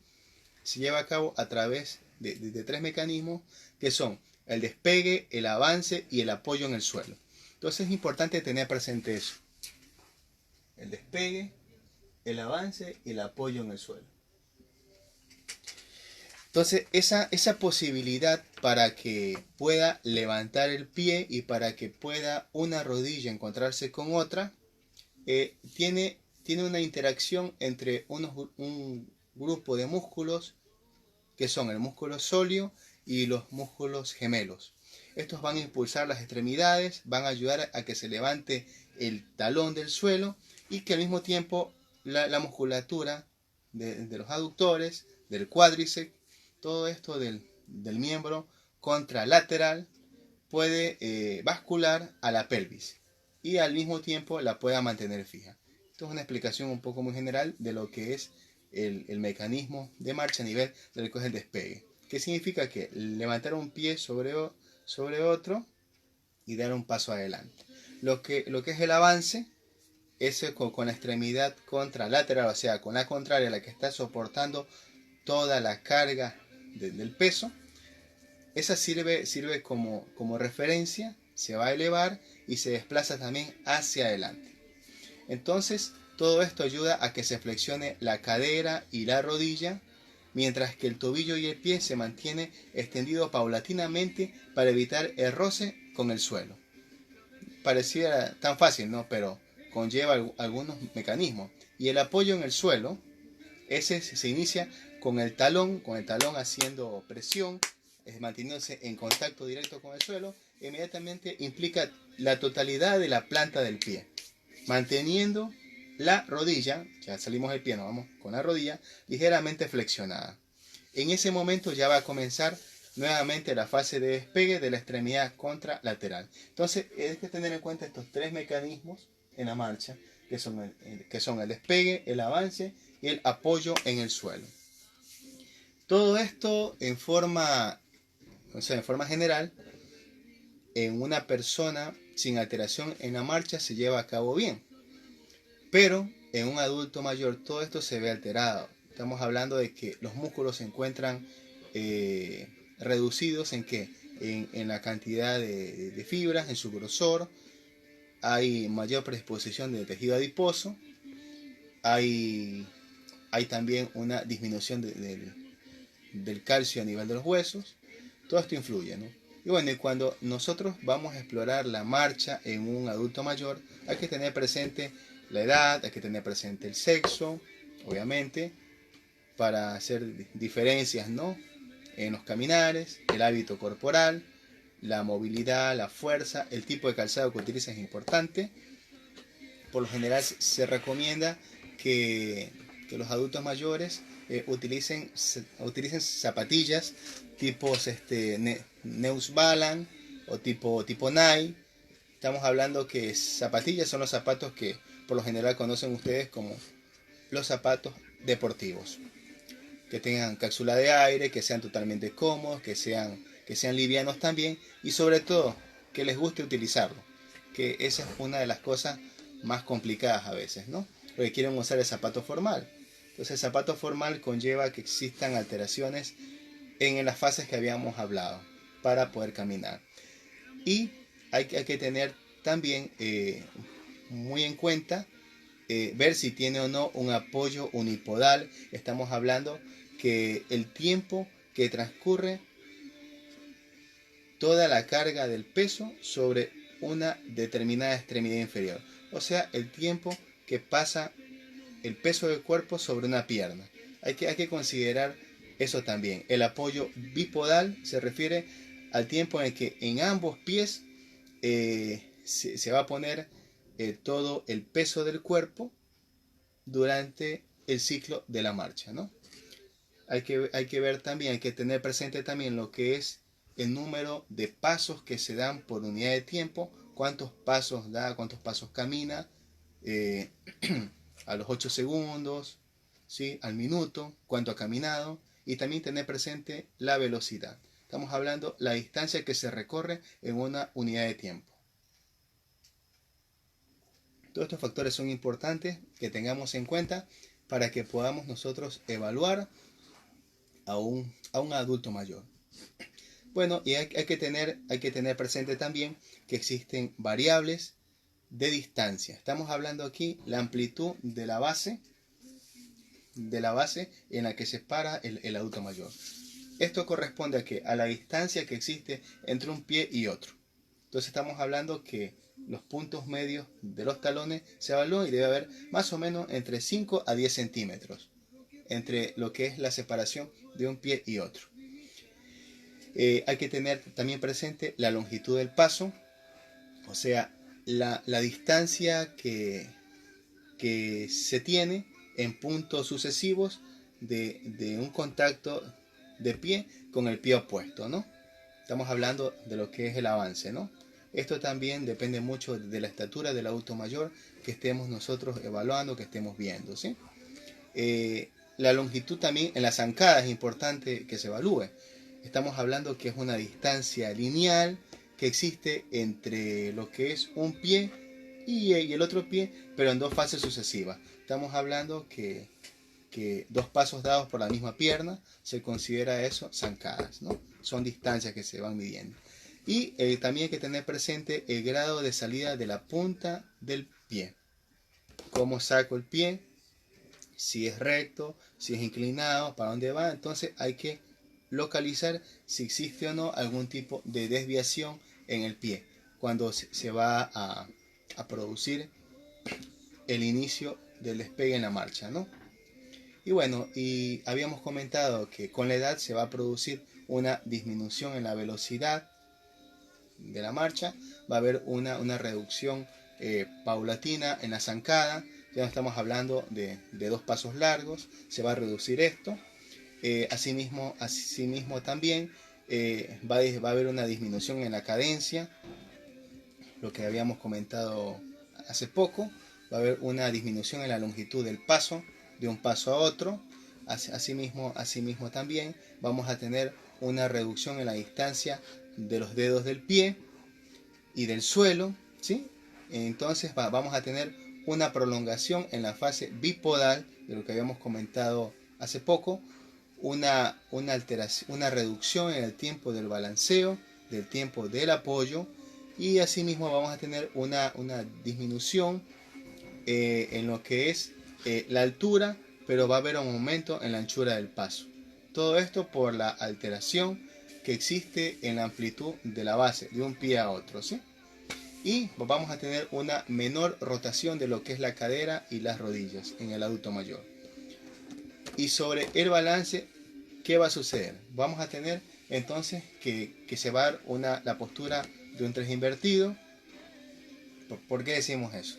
se lleva a cabo a través de tres mecanismos que son el despegue, el avance y el apoyo en el suelo. Entonces es importante tener presente eso. El despegue, el avance y el apoyo en el suelo. Entonces esa posibilidad para que pueda levantar el pie y para que pueda una rodilla encontrarse con otra, tiene una interacción entre un grupo de músculos que son el músculo sóleo y los músculos gemelos. Estos van a impulsar las extremidades, van a ayudar a que se levante el talón del suelo y que al mismo tiempo la musculatura de los aductores, del cuádriceps, todo esto del miembro contralateral puede bascular a la pelvis y al mismo tiempo la pueda mantener fija. Esto es una explicación un poco muy general de lo que es el mecanismo de marcha a nivel del que es el despegue. ¿Qué significa? Que levantar un pie sobre otro y dar un paso adelante. Lo que es el avance es con la extremidad contralateral, o sea, con la contraria, la que está soportando toda la carga del peso. Esa sirve como referencia, se va a elevar y se desplaza también hacia adelante. Entonces, todo esto ayuda a que se flexione la cadera y la rodilla, mientras que el tobillo y el pie se mantiene extendido paulatinamente para evitar el roce con el suelo. Pareciera tan fácil, ¿no? Pero conlleva algunos mecanismos. Y el apoyo en el suelo, ese se inicia con el talón haciendo presión, manteniéndose en contacto directo con el suelo, inmediatamente implica la totalidad de la planta del pie, manteniendo la rodilla, ya salimos del pie, nos vamos con la rodilla ligeramente flexionada. En ese momento ya va a comenzar nuevamente la fase de despegue de la extremidad contralateral. Entonces hay que tener en cuenta estos tres mecanismos en la marcha, que son el despegue, el avance y el apoyo en el suelo. Todo esto en forma, o sea, en forma general, en una persona sin alteración en la marcha se lleva a cabo bien. Pero en un adulto mayor todo esto se ve alterado. Estamos hablando de que los músculos se encuentran reducidos en qué? En la cantidad de fibras, en su grosor, hay mayor predisposición de tejido adiposo, hay, hay también una disminución del calcio a nivel de los huesos. Todo esto influye, ¿no? Y bueno, y cuando nosotros vamos a explorar la marcha en un adulto mayor, hay que tener presente la edad, hay que tener presente el sexo, obviamente, para hacer diferencias, ¿no? En los caminares, el hábito corporal, la movilidad, la fuerza, el tipo de calzado que utiliza es importante. Por lo general se recomienda que los adultos mayores utilicen zapatillas tipos Neus Balan o tipo Nike. Estamos hablando que zapatillas son los zapatos que por lo general conocen ustedes como los zapatos deportivos. Que tengan cápsula de aire, que sean totalmente cómodos, que sean livianos también y sobre todo que les guste utilizarlo. Que esa es una de las cosas más complicadas a veces, ¿no? Porque quieren usar el zapato formal. Entonces el zapato formal conlleva que existan alteraciones en las fases que habíamos hablado para poder caminar. Y hay que tener también muy en cuenta ver si tiene o no un apoyo unipodal. Estamos hablando que el tiempo que transcurre toda la carga del peso sobre una determinada extremidad inferior. O sea, el tiempo que pasa el peso del cuerpo sobre una pierna. Hay que considerar eso también. El apoyo bipodal se refiere al tiempo en el que en ambos pies se va a poner todo el peso del cuerpo durante el ciclo de la marcha, ¿no? Hay que ver también, hay que tener presente también lo que es el número de pasos que se dan por unidad de tiempo, cuántos pasos da, cuántos pasos camina, eh, a los 8 segundos, ¿sí? Al minuto, cuánto ha caminado, y también tener presente la velocidad. Estamos hablando la distancia que se recorre en una unidad de tiempo. Todos estos factores son importantes que tengamos en cuenta para que podamos nosotros evaluar a un adulto mayor. Bueno, y hay que tener presente también que existen variables de distancia. Estamos hablando aquí la amplitud de la base en la que se para el adulto mayor. Esto corresponde a que a la distancia que existe entre un pie y otro. Entonces estamos hablando que los puntos medios de los talones se evalúan y debe haber más o menos entre 5 a 10 centímetros entre lo que es la separación de un pie y otro. Hay que tener también presente la longitud del paso, o sea, la distancia que se tiene en puntos sucesivos de un contacto de pie con el pie opuesto, ¿no? Estamos hablando de lo que es el avance, ¿no? Esto también depende mucho de la estatura del adulto mayor que estemos nosotros evaluando, que estemos viendo, ¿sí? La longitud también en la zancada es importante que se evalúe. Estamos hablando que es una distancia lineal que existe entre lo que es un pie y el otro pie, pero en dos fases sucesivas. Estamos hablando que dos pasos dados por la misma pierna se considera eso zancadas, ¿no? Son distancias que se van midiendo. Y también hay que tener presente el grado de salida de la punta del pie. Cómo saco el pie, si es recto, si es inclinado, para dónde va. Entonces hay que localizar si existe o no algún tipo de desviación en el pie cuando se va a producir el inicio del despegue en la marcha, ¿no? Y bueno, y habíamos comentado que con la edad se va a producir una disminución en la velocidad de la marcha, va a haber una reducción paulatina en la zancada. Ya no estamos hablando de dos pasos largos, se va a reducir esto. Asimismo también va a haber una disminución en la cadencia, lo que habíamos comentado hace poco. Va a haber una disminución en la longitud del paso, de un paso a otro. Asimismo también vamos a tener una reducción en la distancia de los dedos del pie y del suelo, ¿sí? Entonces vamos a tener una prolongación en la fase bipodal, de lo que habíamos comentado hace poco, una reducción en el tiempo del balanceo, del tiempo del apoyo, y asimismo vamos a tener una disminución en lo que es la altura, pero va a haber un aumento en la anchura del paso. Todo esto por la alteración que existe en la amplitud de la base, de un pie a otro, ¿sí? Y vamos a tener una menor rotación de lo que es la cadera y las rodillas en el adulto mayor. Y sobre el balance, ¿qué va a suceder? Vamos a tener entonces que se va a dar la postura de un 3 invertido. ¿Por qué decimos eso?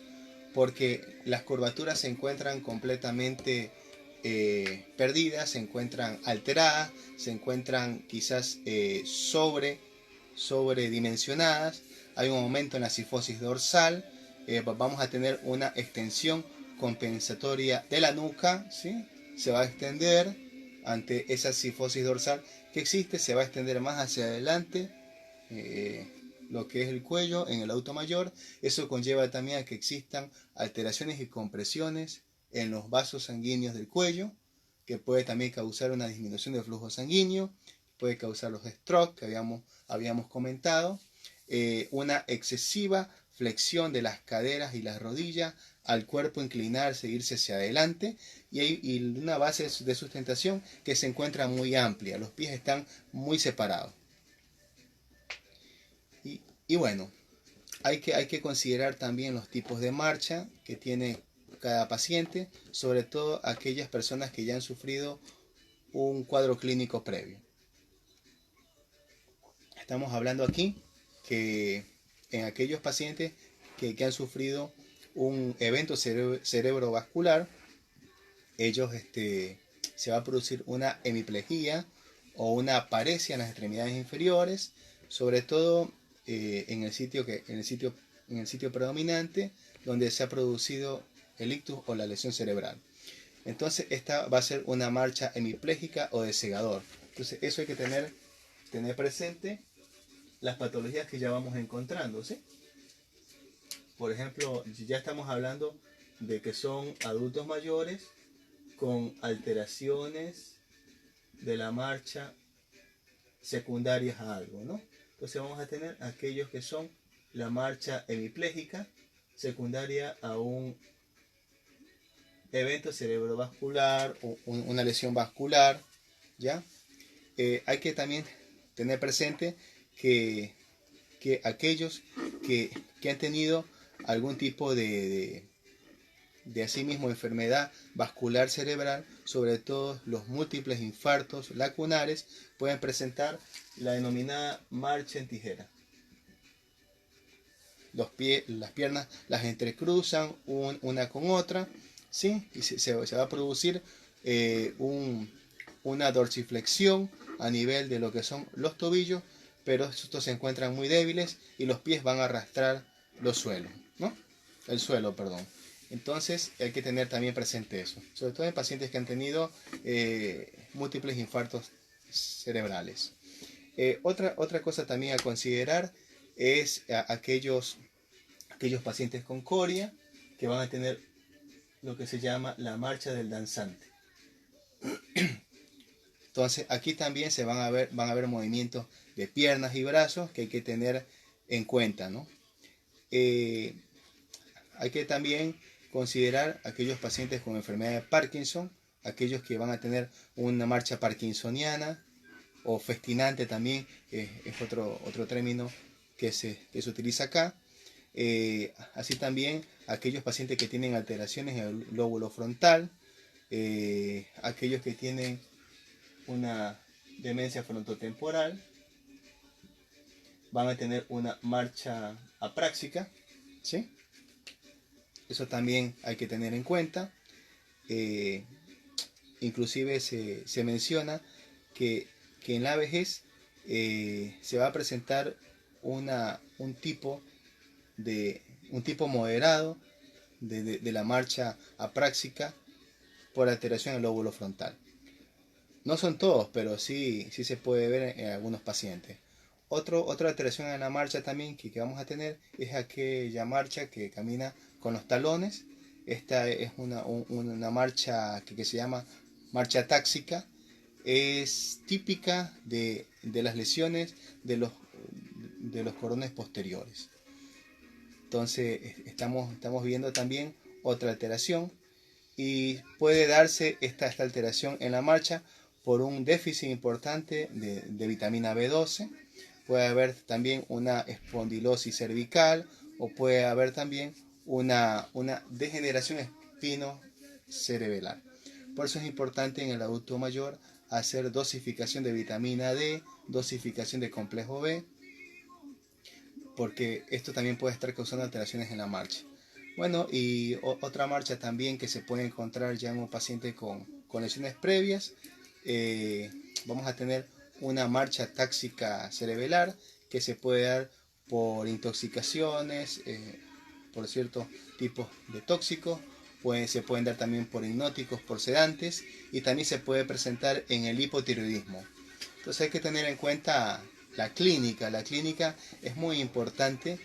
Porque las curvaturas se encuentran completamente perdidas, se encuentran alteradas, se encuentran quizás sobredimensionadas. Hay un aumento en la cifosis dorsal, vamos a tener una extensión compensatoria de la nuca, ¿sí? Se va a extender ante esa cifosis dorsal que existe, se va a extender más hacia adelante, lo que es el cuello en el adulto mayor. Eso conlleva también a que existan alteraciones y compresiones en los vasos sanguíneos del cuello, que puede también causar una disminución del flujo sanguíneo, puede causar los strokes que habíamos comentado, una excesiva flexión de las caderas y las rodillas, al cuerpo inclinarse, irse hacia adelante, y una base de sustentación que se encuentra muy amplia, los pies están muy separados. Y bueno, hay que considerar también los tipos de marcha que tiene cada paciente, sobre todo aquellas personas que ya han sufrido un cuadro clínico previo. Estamos hablando aquí que en aquellos pacientes que han sufrido un evento cerebrovascular, ellos se va a producir una hemiplegia o una paresia en las extremidades inferiores, sobre todo en el sitio predominante donde se ha producido el ictus o la lesión cerebral. Entonces esta va a ser una marcha hemipléjica o de segador. Entonces eso hay que tener presente las patologías que ya vamos encontrando, ¿sí? Por ejemplo, ya estamos hablando de que son adultos mayores con alteraciones de la marcha secundarias a algo, ¿no? Entonces vamos a tener aquellos que son la marcha hemipléjica secundaria a un evento cerebrovascular o una lesión vascular, ¿ya? Hay que también tener presente que aquellos que han tenido algún tipo de asimismo enfermedad vascular cerebral, sobre todo los múltiples infartos lacunares, pueden presentar la denominada marcha en tijera. Las piernas las entrecruzan una con otra, ¿sí? Y se va a producir una dorsiflexión a nivel de lo que son los tobillos, pero estos se encuentran muy débiles y los pies van a arrastrar el suelo, perdón. Entonces hay que tener también presente eso, sobre todo en pacientes que han tenido múltiples infartos cerebrales. Otra cosa también a considerar es aquellos pacientes con coria que van a tener lo que se llama la marcha del danzante. Entonces aquí también van a haber movimientos de piernas y brazos que hay que tener en cuenta, ¿no? Hay que también considerar aquellos pacientes con enfermedad de Parkinson, aquellos que van a tener una marcha parkinsoniana o festinante también, es otro término que se utiliza acá. Así también aquellos pacientes que tienen alteraciones en el lóbulo frontal, aquellos que tienen una demencia frontotemporal, van a tener una marcha apráxica, ¿sí? Eso también hay que tener en cuenta. Inclusive se menciona que en la vejez se va a presentar un tipo moderado de la marcha apráxica por alteración del lóbulo frontal. No son todos, pero sí se puede ver en algunos pacientes. Otra alteración en la marcha también que vamos a tener es aquella marcha que camina con los talones. Esta es una marcha que se llama marcha táxica. Es típica de las lesiones de los cordones posteriores. Entonces estamos viendo también otra alteración, y puede darse esta alteración en la marcha por un déficit importante de vitamina B12. Puede haber también una espondilosis cervical, o puede haber también una degeneración espinocerebelar. Por eso es importante en el adulto mayor hacer dosificación de vitamina D, dosificación de complejo B, porque esto también puede estar causando alteraciones en la marcha. Bueno, y otra marcha también que se puede encontrar ya en un paciente con lesiones previas, vamos a tener una marcha táxica cerebelar que se puede dar por intoxicaciones, por ciertos tipos de tóxicos, se pueden dar también por hipnóticos, por sedantes, y también se puede presentar en el hipotiroidismo. Entonces hay que tener en cuenta la clínica. La clínica es muy importante,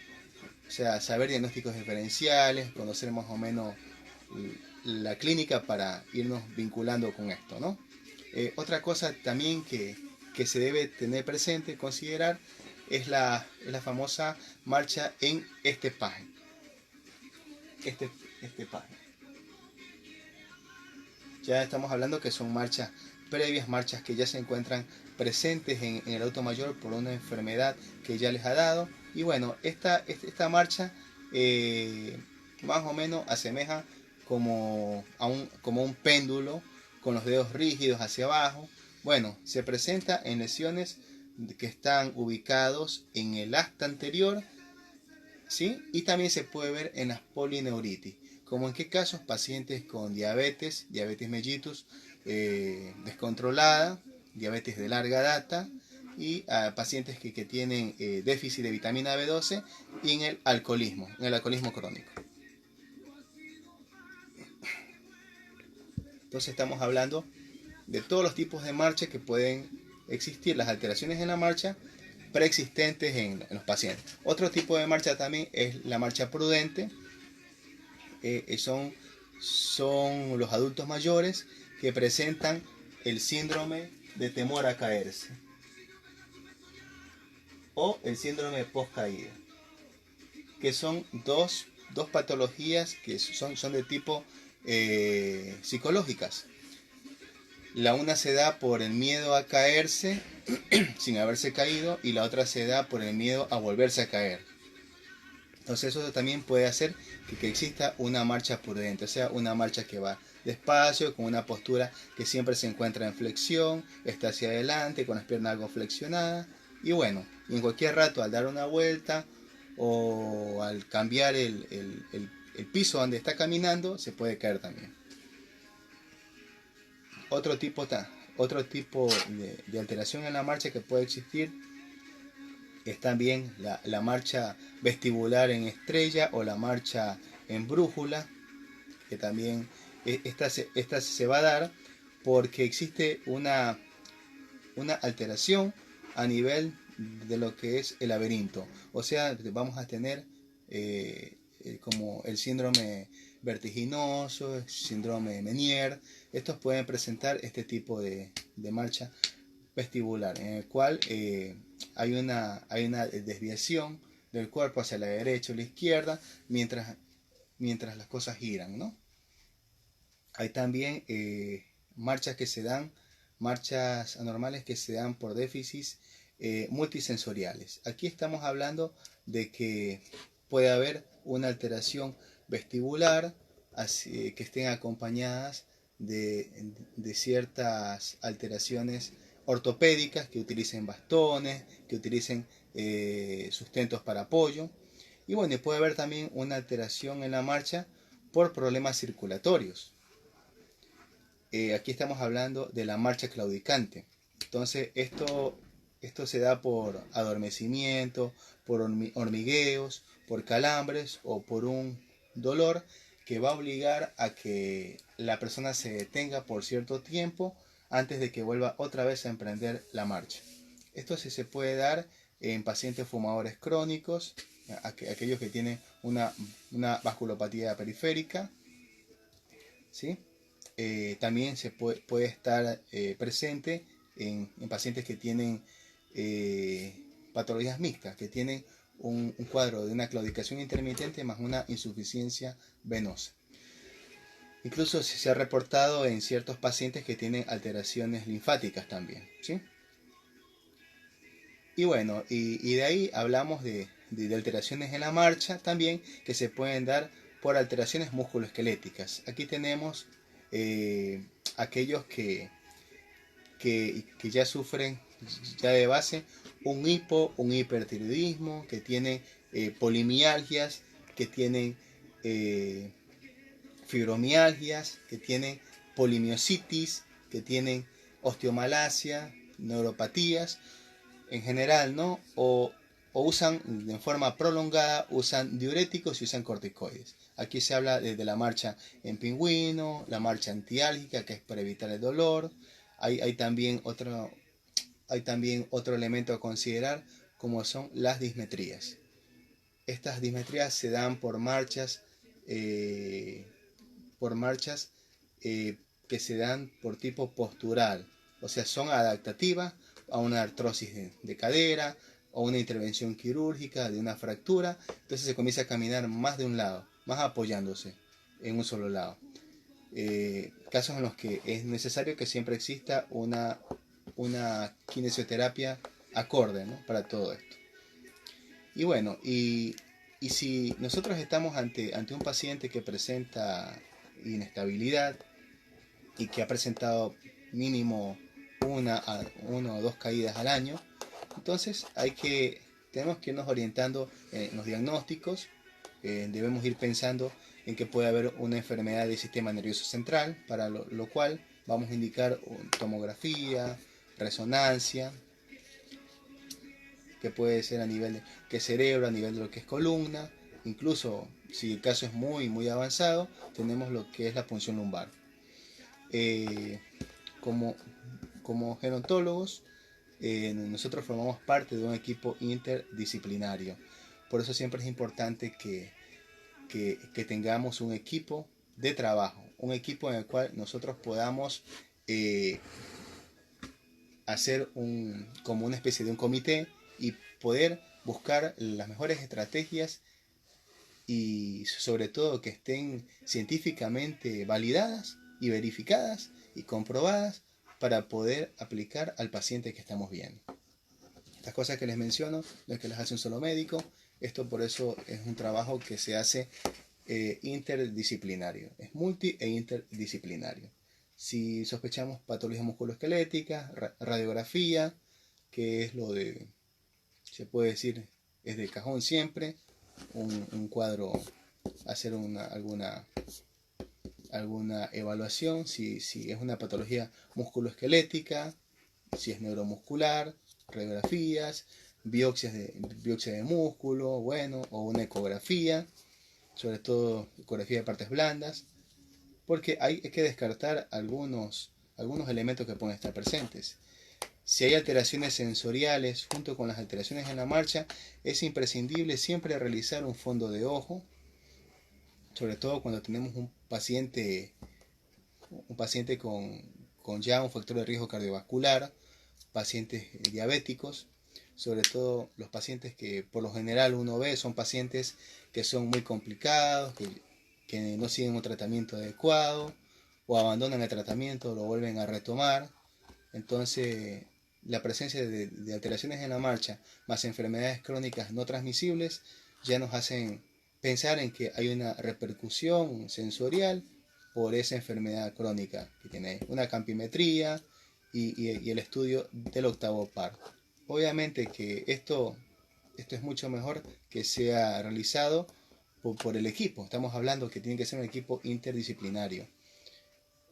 o sea, saber diagnósticos diferenciales, conocer más o menos la clínica para irnos vinculando con esto, ¿no? Otra cosa también que se debe tener presente, considerar, es la famosa marcha en este paje. Este paje. Ya estamos hablando que son marchas previas, marchas que ya se encuentran presentes en el adulto mayor por una enfermedad que ya les ha dado. Y bueno, esta marcha más o menos asemeja como un péndulo con los dedos rígidos hacia abajo. Bueno, se presenta en lesiones que están ubicados en el asta anterior, ¿sí? Y también se puede ver en las polineuritis. Como en qué casos: pacientes con diabetes mellitus descontrolada, diabetes de larga data, y pacientes que tienen déficit de vitamina B12, y en el alcoholismo crónico. Entonces estamos hablando de todos los tipos de marcha que pueden existir, las alteraciones en la marcha preexistentes en los pacientes. Otro tipo de marcha también es la marcha prudente. Son los adultos mayores que presentan el síndrome de temor a caerse o el síndrome post caída, que son dos patologías que son de tipo psicológicas. La una se da por el miedo a caerse sin haberse caído, y la otra se da por el miedo a volverse a caer. Entonces eso también puede hacer que exista una marcha prudente, o sea, una marcha que va despacio, con una postura que siempre se encuentra en flexión, está hacia adelante, con las piernas algo flexionadas. Y bueno, en cualquier rato, al dar una vuelta o al cambiar el piso donde está caminando, se puede caer también. Otro tipo de alteración en la marcha que puede existir es también la marcha vestibular en estrella o la marcha en brújula, que también esta se va a dar porque existe una alteración a nivel de lo que es el laberinto. O sea, vamos a tener como el síndrome vertiginoso, el síndrome de Meniere. Estos pueden presentar este tipo de marcha vestibular, en el cual hay una desviación del cuerpo hacia la derecha o la izquierda mientras las cosas giran, ¿no? Hay también marchas anormales que se dan por déficits multisensoriales. Aquí estamos hablando de que puede haber una alteración vestibular, que estén acompañadas de ciertas alteraciones ortopédicas, que utilicen bastones, que utilicen sustentos para apoyo. Y bueno, puede haber también una alteración en la marcha por problemas circulatorios. Aquí estamos hablando de la marcha claudicante. Entonces esto se da por adormecimiento, por hormigueos, por calambres o por un dolor que va a obligar a que la persona se detenga por cierto tiempo antes de que vuelva otra vez a emprender la marcha. Esto sí se puede dar en pacientes fumadores crónicos, aquellos que tienen una vasculopatía periférica, ¿sí? También se puede estar presente en pacientes que tienen patologías mixtas, que tienen un cuadro de una claudicación intermitente más una insuficiencia venosa. Incluso se ha reportado en ciertos pacientes que tienen alteraciones linfáticas también, ¿sí? Y bueno, y de ahí hablamos de alteraciones en la marcha también que se pueden dar por alteraciones musculoesqueléticas. Aquí tenemos aquellos que ya sufren ya de base un hipertiroidismo, que tienen polimialgias, que tienen fibromialgias, que tienen polimiositis, que tienen osteomalacia, neuropatías en general, ¿no? O usan de forma prolongada, usan diuréticos y usan corticoides. Aquí se habla de la marcha en pingüino, la marcha antiálgica, que es para evitar el dolor. Hay también otro elemento a considerar, como son las dismetrías. Estas dismetrías se dan por marchas que se dan por tipo postural, o sea, son adaptativas a una artrosis de cadera o una intervención quirúrgica de una fractura. Entonces se comienza a caminar más de un lado, más apoyándose en un solo lado. Casos en los que es necesario que siempre exista una kinesioterapia acorde, ¿no?, para todo esto. Y bueno, y si nosotros estamos ante un paciente que presenta inestabilidad y que ha presentado mínimo una o dos caídas al año, entonces tenemos que irnos orientando en los diagnósticos. Debemos ir pensando en que puede haber una enfermedad del sistema nervioso central, para lo cual vamos a indicar tomografía, resonancia, que puede ser a nivel de cerebro, a nivel de lo que es columna. Incluso si el caso es muy avanzado, tenemos lo que es la punción lumbar. Como gerontólogos, nosotros formamos parte de un equipo interdisciplinario. Por eso siempre es importante que tengamos un equipo de trabajo, un equipo en el cual nosotros podamos hacer como una especie de un comité y poder buscar las mejores estrategias y sobre todo que estén científicamente validadas y verificadas y comprobadas para poder aplicar al paciente que estamos viendo. Estas cosas que les menciono no es que las hace un solo médico, esto por eso es un trabajo que se hace interdisciplinario, es multi e interdisciplinario. Si sospechamos patología musculoesquelética, radiografía, que es lo de, se puede decir, es de cajón siempre, un cuadro, hacer alguna evaluación, si es una patología musculoesquelética, si es neuromuscular, radiografías, biopsia de músculo, bueno, o una ecografía, sobre todo ecografía de partes blandas, porque hay que descartar algunos elementos que pueden estar presentes. Si hay alteraciones sensoriales junto con las alteraciones en la marcha, es imprescindible siempre realizar un fondo de ojo, sobre todo cuando tenemos un paciente con ya un factor de riesgo cardiovascular, pacientes diabéticos, sobre todo los pacientes que por lo general uno ve son pacientes que son muy complicados, que no siguen un tratamiento adecuado o abandonan el tratamiento, lo vuelven a retomar. Entonces la presencia de alteraciones en la marcha más enfermedades crónicas no transmisibles ya nos hacen pensar en que hay una repercusión sensorial por esa enfermedad crónica que tiene una campimetría y el estudio del octavo par. Obviamente que esto es mucho mejor que sea realizado por el equipo. Estamos hablando que tiene que ser un equipo interdisciplinario.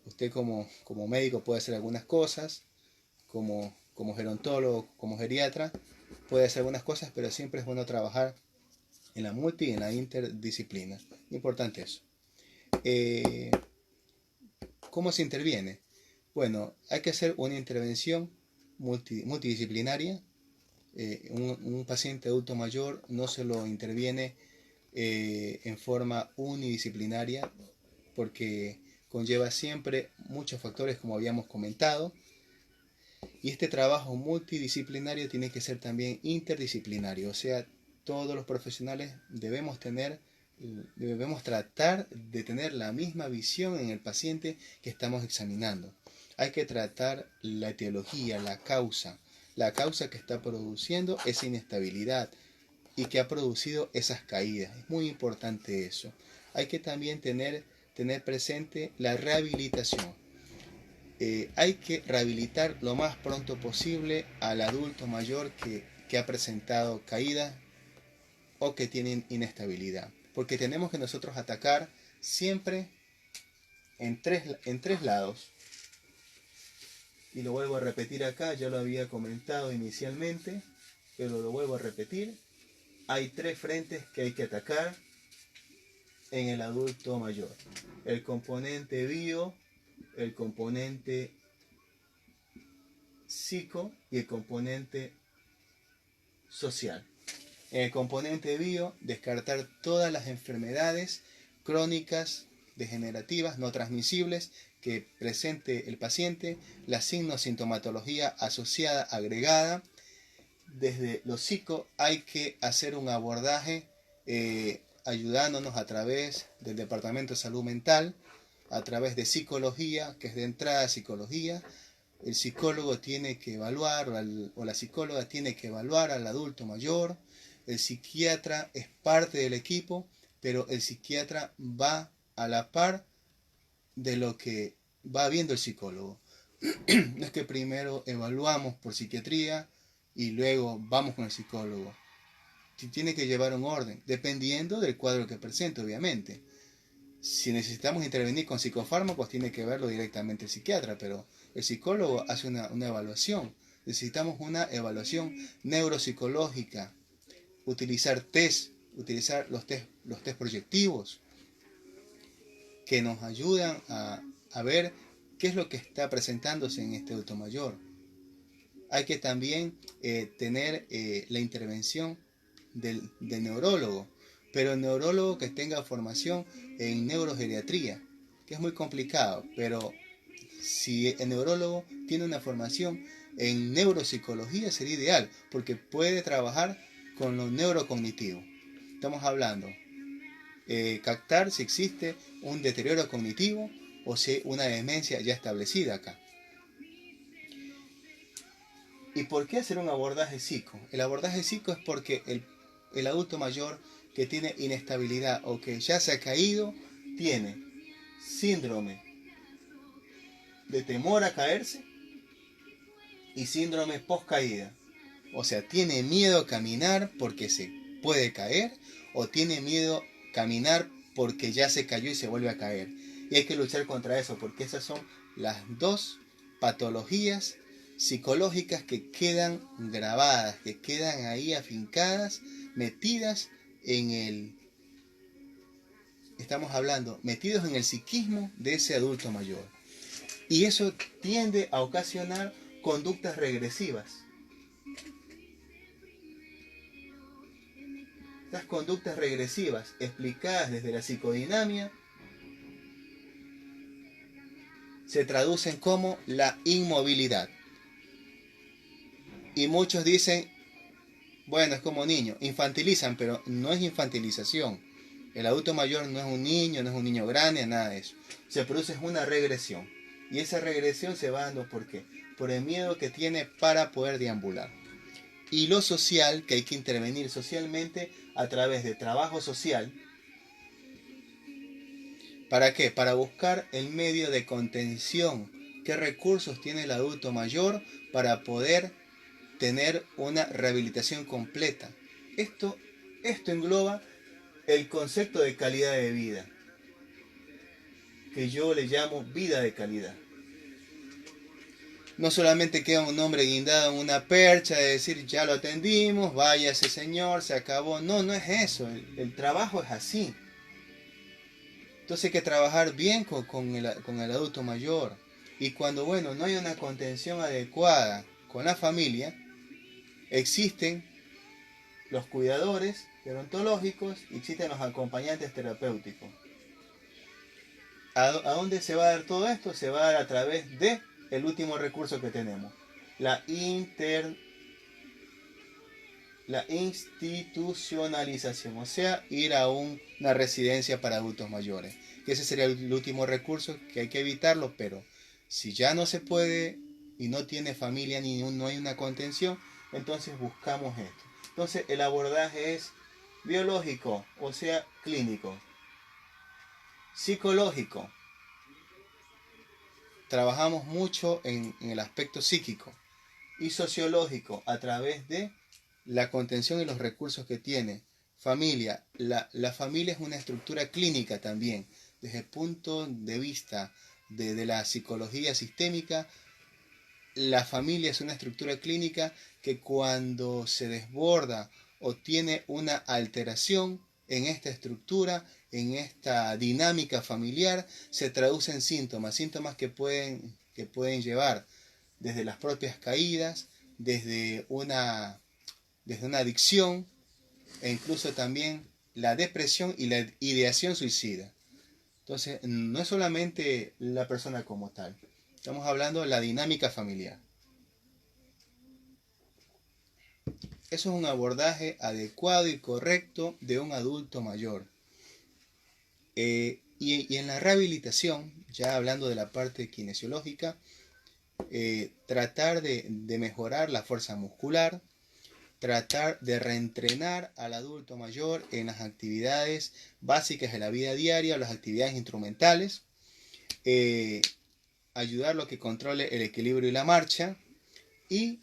Usted como médico puede hacer algunas cosas, como gerontólogo, como geriatra, puede hacer algunas cosas, pero siempre es bueno trabajar en la multi y en la interdisciplina. Importante eso. ¿Cómo se interviene? Bueno, hay que hacer una intervención multidisciplinaria. Un paciente adulto mayor no se lo interviene en forma unidisciplinaria porque conlleva siempre muchos factores como habíamos comentado, y este trabajo multidisciplinario tiene que ser también interdisciplinario, o sea, todos los profesionales debemos tratar de tener la misma visión en el paciente que estamos examinando. Hay que tratar la etiología, la causa que está produciendo esa inestabilidad y que ha producido esas caídas. Es muy importante eso. Hay que también tener presente la rehabilitación. Hay que rehabilitar lo más pronto posible al adulto mayor que ha presentado caídas o que tienen inestabilidad. Porque tenemos que nosotros atacar siempre en tres lados. Y lo vuelvo a repetir acá, ya lo había comentado inicialmente, pero lo vuelvo a repetir. Hay tres frentes que hay que atacar en el adulto mayor: el componente bio, el componente psico y el componente social. En el componente bio, descartar todas las enfermedades crónicas, degenerativas, no transmisibles que presente el paciente, la sintomatología asociada, agregada. Desde lo psico hay que hacer un abordaje ayudándonos a través del Departamento de Salud Mental, a través de psicología, que es de entrada psicología. El psicólogo tiene que evaluar, o la psicóloga tiene que evaluar al adulto mayor. El psiquiatra es parte del equipo, pero el psiquiatra va a la par de lo que va viendo el psicólogo. No es que primero evaluamos por psiquiatría y luego vamos con el psicólogo. Tiene que llevar un orden, dependiendo del cuadro que presente, obviamente. Si necesitamos intervenir con psicofármacos, tiene que verlo directamente el psiquiatra, pero el psicólogo hace una evaluación. Necesitamos una evaluación neuropsicológica, utilizar los test proyectivos que nos ayudan a ver qué es lo que está presentándose en este adulto mayor. Hay que también tener la intervención del neurólogo, pero el neurólogo que tenga formación en neurogeriatría, que es muy complicado, pero si el neurólogo tiene una formación en neuropsicología sería ideal, porque puede trabajar con lo neurocognitivo. Estamos hablando captar si existe un deterioro cognitivo o si una demencia ya establecida acá. ¿Y por qué hacer un abordaje psico? El abordaje psico es porque el adulto mayor que tiene inestabilidad o que ya se ha caído tiene síndrome de temor a caerse y síndrome post caída. O sea, tiene miedo a caminar porque se puede caer, o tiene miedo a caminar porque ya se cayó y se vuelve a caer. Y hay que luchar contra eso, porque esas son las dos patologías psicológicas que quedan grabadas, que quedan ahí afincadas, metidas en metidos en el psiquismo de ese adulto mayor. Y eso tiende a ocasionar conductas regresivas. Estas conductas regresivas, explicadas desde la psicodinamia, se traducen como la inmovilidad. Y muchos dicen, bueno, es como niño, infantilizan, pero no es infantilización. El adulto mayor no es un niño grande, nada de eso. Se produce una regresión. Y esa regresión se va dando ¿por qué? Por el miedo que tiene para poder deambular. Y lo social, que hay que intervenir socialmente a través de trabajo social. ¿Para qué? Para buscar el medio de contención. ¿Qué recursos tiene el adulto mayor para poder tener una rehabilitación completa? Esto engloba el concepto de calidad de vida, que yo le llamo vida de calidad. No solamente queda un hombre guindado en una percha de decir, ya lo atendimos, vaya ese señor, se acabó. No, no es eso. El trabajo es así. Entonces hay que trabajar bien con el adulto mayor. Y cuando, bueno, no hay una contención adecuada con la familia, existen los cuidadores gerontológicos y existen los acompañantes terapéuticos. ¿A dónde se va a dar todo esto? Se va a dar a través de el último recurso que tenemos, la la institucionalización, o sea, ir a una residencia para adultos mayores. Que ese sería el último recurso, que hay que evitarlo, pero si ya no se puede y no tiene familia ni no hay una contención, entonces buscamos esto. Entonces el abordaje es biológico, o sea, clínico, psicológico. Trabajamos mucho en el aspecto psíquico y sociológico a través de la contención y los recursos que tiene. Familia. La familia es una estructura clínica también. Desde el punto de vista de la psicología sistémica, la familia es una estructura clínica que cuando se desborda o tiene una alteración en esta estructura, en esta dinámica familiar, se traduce en síntomas, síntomas que pueden llevar desde las propias caídas, desde una adicción e incluso también la depresión y la ideación suicida. Entonces, no es solamente la persona como tal, estamos hablando de la dinámica familiar. Eso es un abordaje adecuado y correcto de un adulto mayor. Y en la rehabilitación, ya hablando de la parte kinesiológica, tratar de mejorar la fuerza muscular, tratar de reentrenar al adulto mayor en las actividades básicas de la vida diaria, las actividades instrumentales, ayudarlo a que controle el equilibrio y la marcha, y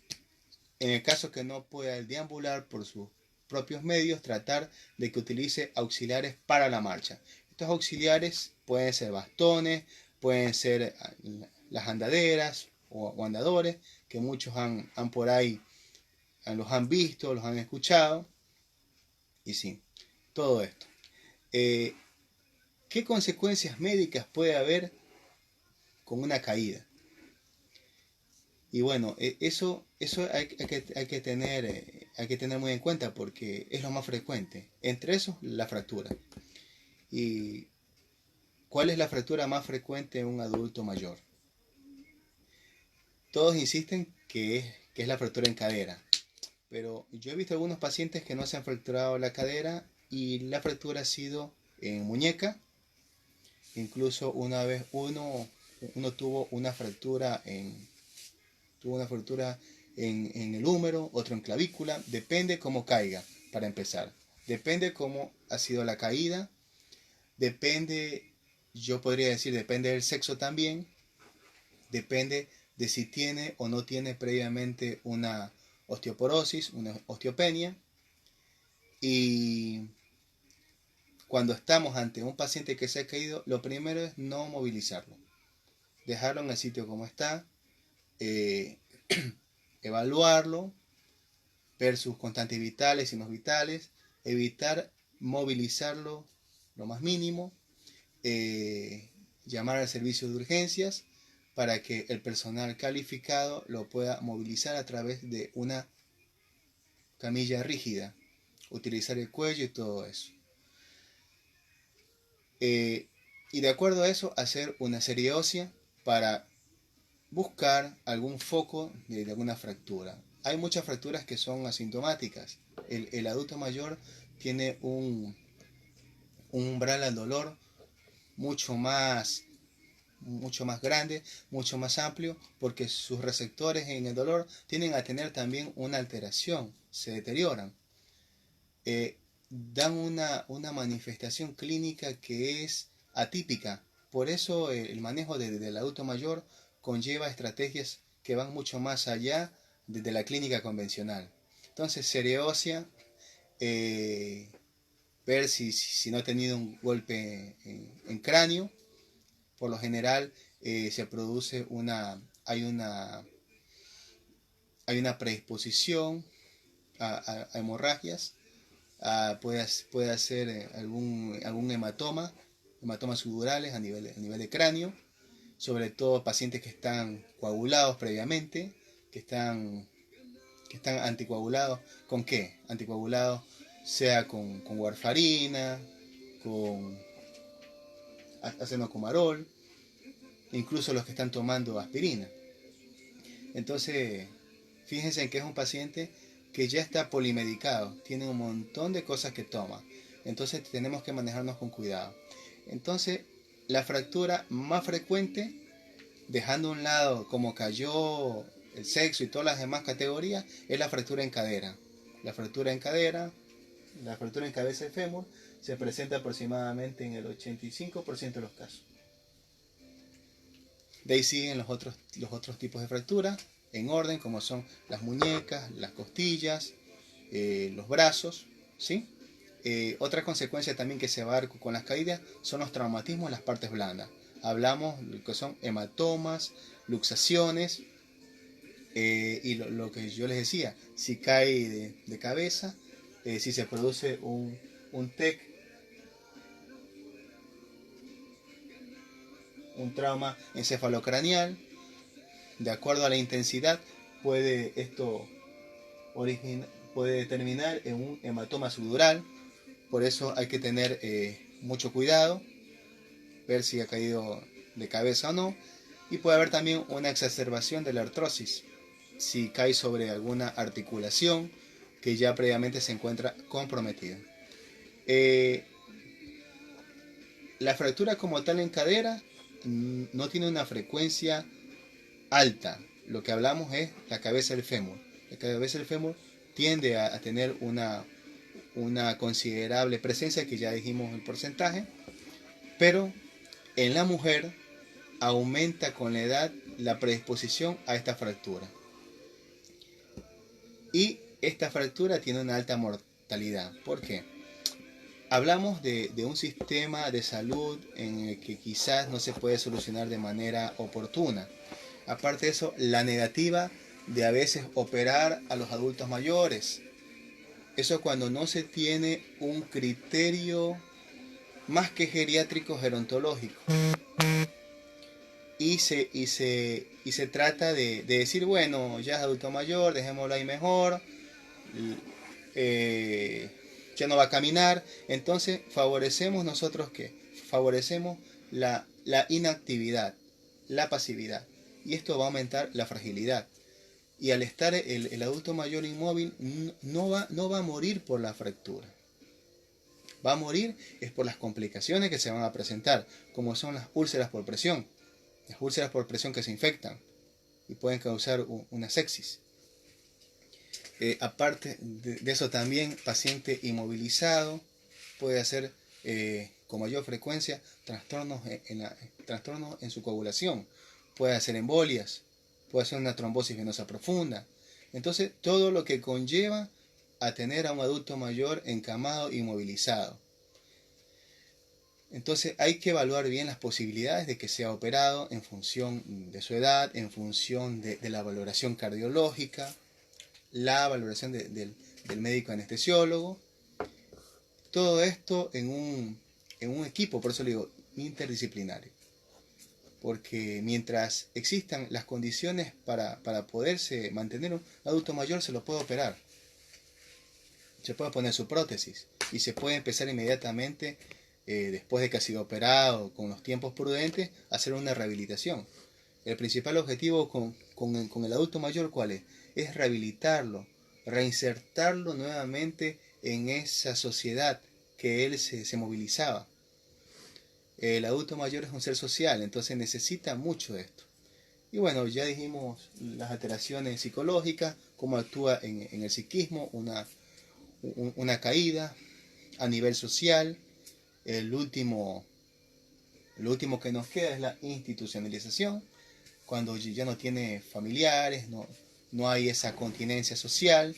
en el caso que no pueda deambular por sus propios medios, tratar de que utilice auxiliares para la marcha. Estos auxiliares pueden ser bastones, pueden ser las andaderas o andadores, que muchos han por ahí los han visto, los han escuchado, y sí, todo esto. ¿Qué consecuencias médicas puede haber con una caída? Y bueno, eso hay que tener muy en cuenta porque es lo más frecuente. Entre esos, la fractura. ¿Y cuál es la fractura más frecuente en un adulto mayor? Todos insisten que es la fractura en cadera. Pero yo he visto algunos pacientes que no se han fracturado la cadera y la fractura ha sido en muñeca. Incluso una vez uno tuvo una fractura en el húmero, otro en clavícula. Depende cómo caiga, para empezar. Depende cómo ha sido la caída. Depende, yo podría decir, depende del sexo también. Depende de si tiene o no tiene previamente una osteoporosis, una osteopenia. Y cuando estamos ante un paciente que se ha caído, lo primero es no movilizarlo. Dejarlo en el sitio como está, evaluarlo, ver sus constantes vitales, signos vitales, evitar movilizarlo lo más mínimo, llamar al servicio de urgencias para que el personal calificado lo pueda movilizar a través de una camilla rígida, utilizar el cuello y todo eso. Y de acuerdo a eso, hacer una serie ósea para buscar algún foco de alguna fractura. Hay muchas fracturas que son asintomáticas. El adulto mayor tiene un umbral al dolor mucho más grande, mucho más amplio, porque sus receptores en el dolor tienden a tener también una alteración, se deterioran. Dan una manifestación clínica que es atípica. Por eso el manejo del adulto mayor conlleva estrategias que van mucho más allá de la clínica convencional. Entonces, serie ósea, ver si no ha tenido un golpe en cráneo. Por lo general se produce hay una predisposición a hemorragias. Puede hacer algún hematomas subdurales a nivel de cráneo. sobre todo pacientes que están coagulados previamente, que están anticoagulados. ¿Con qué? Anticoagulados sea con warfarina, con acenocumarol, incluso los que están tomando aspirina. Entonces, fíjense en que es un paciente que ya está polimedicado, tiene un montón de cosas que toma. Entonces tenemos que manejarnos con cuidado. Entonces, la fractura más frecuente, dejando a un lado como cayó el sexo y todas las demás categorías, es la fractura en cadera. La fractura en cadera, la fractura en cabeza de fémur, se presenta aproximadamente en el 85% de los casos. De ahí siguen los otros tipos de fracturas, en orden, como son las muñecas, las costillas, los brazos, ¿sí? Otra consecuencia también que se va a dar con las caídas son los traumatismos en las partes blandas. Hablamos de lo que son hematomas, luxaciones, y lo que yo les decía, si cae de cabeza, si se produce un TEC, un trauma encefalocraneal, de acuerdo a la intensidad, esto puede terminar en un hematoma subdural. Por eso hay que tener mucho cuidado, ver si ha caído de cabeza o no. Y puede haber también una exacerbación de la artrosis, si cae sobre alguna articulación que ya previamente se encuentra comprometida. La fractura como tal en cadera no tiene una frecuencia alta. Lo que hablamos es la cabeza del fémur. La cabeza del fémur tiende a tener una considerable presencia, que ya dijimos el porcentaje, pero en la mujer aumenta con la edad la predisposición a esta fractura. Y esta fractura tiene una alta mortalidad. ¿Por qué? Hablamos de un sistema de salud en el que quizás no se puede solucionar de manera oportuna. Aparte de eso, la negativa de a veces operar a los adultos mayores. Eso cuando no se tiene un criterio más que geriátrico gerontológico. Y se trata de decir, bueno, ya es adulto mayor, dejémoslo ahí mejor, ya no va a caminar. Entonces favorecemos nosotros ¿qué? Favorecemos la inactividad, la pasividad. Y esto va a aumentar la fragilidad. Y al estar el adulto mayor inmóvil, no va a morir por la fractura. Va a morir es por las complicaciones que se van a presentar, como son las úlceras por presión. Las úlceras por presión que se infectan y pueden causar una sepsis. Aparte de eso también, paciente inmovilizado puede hacer con mayor frecuencia trastornos en su coagulación. Puede hacer embolias, puede hacer una trombosis venosa profunda. Entonces, todo lo que conlleva a tener a un adulto mayor encamado, inmovilizado. Entonces hay que evaluar bien las posibilidades de que sea operado en función de su edad, en función de la valoración cardiológica, la valoración del médico anestesiólogo. Todo esto en un equipo, por eso le digo, interdisciplinario. Porque mientras existan las condiciones para poderse mantener un adulto mayor, se lo puede operar. Se puede poner su prótesis y se puede empezar inmediatamente, después de que ha sido operado, con los tiempos prudentes, hacer una rehabilitación. El principal objetivo con el adulto mayor, ¿cuál es? Es rehabilitarlo, reinsertarlo nuevamente en esa sociedad que él se movilizaba. El adulto mayor es un ser social, entonces necesita mucho de esto. Y bueno, ya dijimos las alteraciones psicológicas, cómo actúa en el psiquismo, una caída a nivel social. Lo último que nos queda es la institucionalización, cuando ya no tiene familiares, no hay esa continencia social.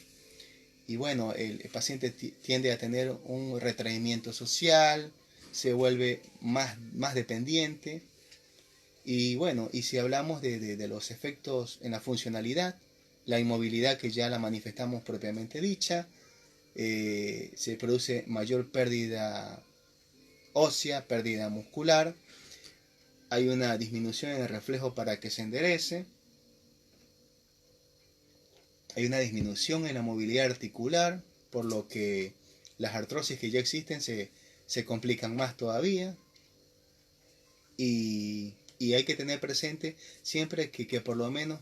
Y bueno, el paciente tiende a tener un retraimiento social, se vuelve más dependiente. Y bueno, y si hablamos de los efectos en la funcionalidad, la inmovilidad que ya la manifestamos propiamente dicha, se produce mayor pérdida ósea, pérdida muscular, hay una disminución en el reflejo para que se enderece, hay una disminución en la movilidad articular, por lo que las artrosis que ya existen se complican más todavía. Y hay que tener presente siempre que por lo menos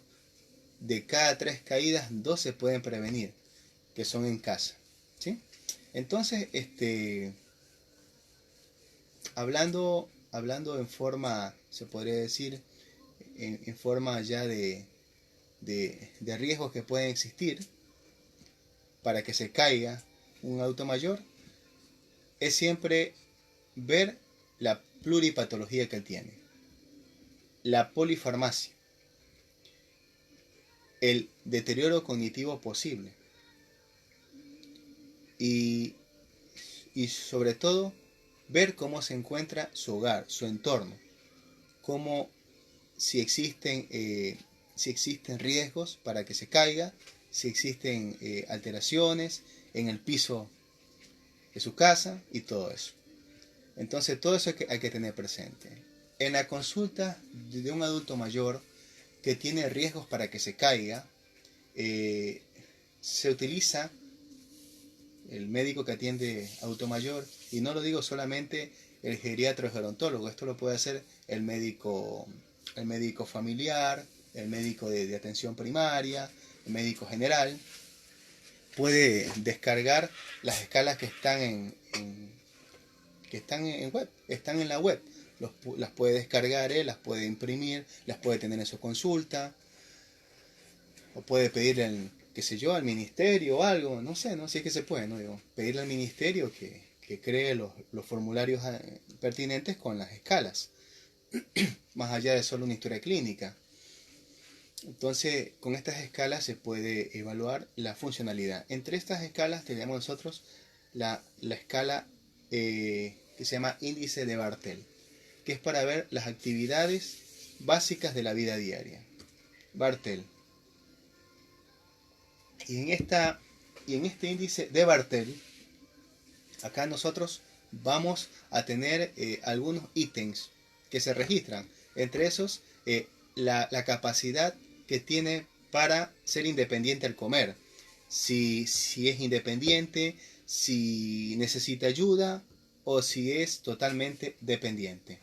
de cada 3 caídas, 2 se pueden prevenir, que son en casa, ¿sí? Entonces, hablando en forma, se podría decir, en forma ya de riesgos que pueden existir para que se caiga un adulto mayor, es siempre ver la pluripatología que él tiene, la polifarmacia, el deterioro cognitivo posible y sobre todo ver cómo se encuentra su hogar, su entorno, cómo si existen riesgos para que se caiga, si existen alteraciones en el piso de su casa y todo eso. Entonces todo eso hay que tener presente. En la consulta de un adulto mayor que tiene riesgos para que se caiga, se utiliza el médico que atiende adulto mayor, y no lo digo solamente el geriatra o gerontólogo, esto lo puede hacer el médico familiar, el médico de atención primaria, el médico general. Puede descargar las escalas que están en web, están en la web. Las puede descargar él, las puede imprimir, las puede tener en su consulta, o puede pedir qué sé yo, al ministerio o algo, no sé, si es que se puede, ¿no? Digo, pedirle al ministerio que cree los formularios pertinentes con las escalas, más allá de solo una historia clínica. Entonces, con estas escalas se puede evaluar la funcionalidad. Entre estas escalas tenemos nosotros la escala que se llama índice de Bartel, que es para ver las actividades básicas de la vida diaria. Bartel. Y en este índice de Bartel, acá nosotros vamos a tener algunos ítems que se registran. Entre esos, la capacidad que tiene para ser independiente al comer. Si es independiente, si necesita ayuda o si es totalmente dependiente.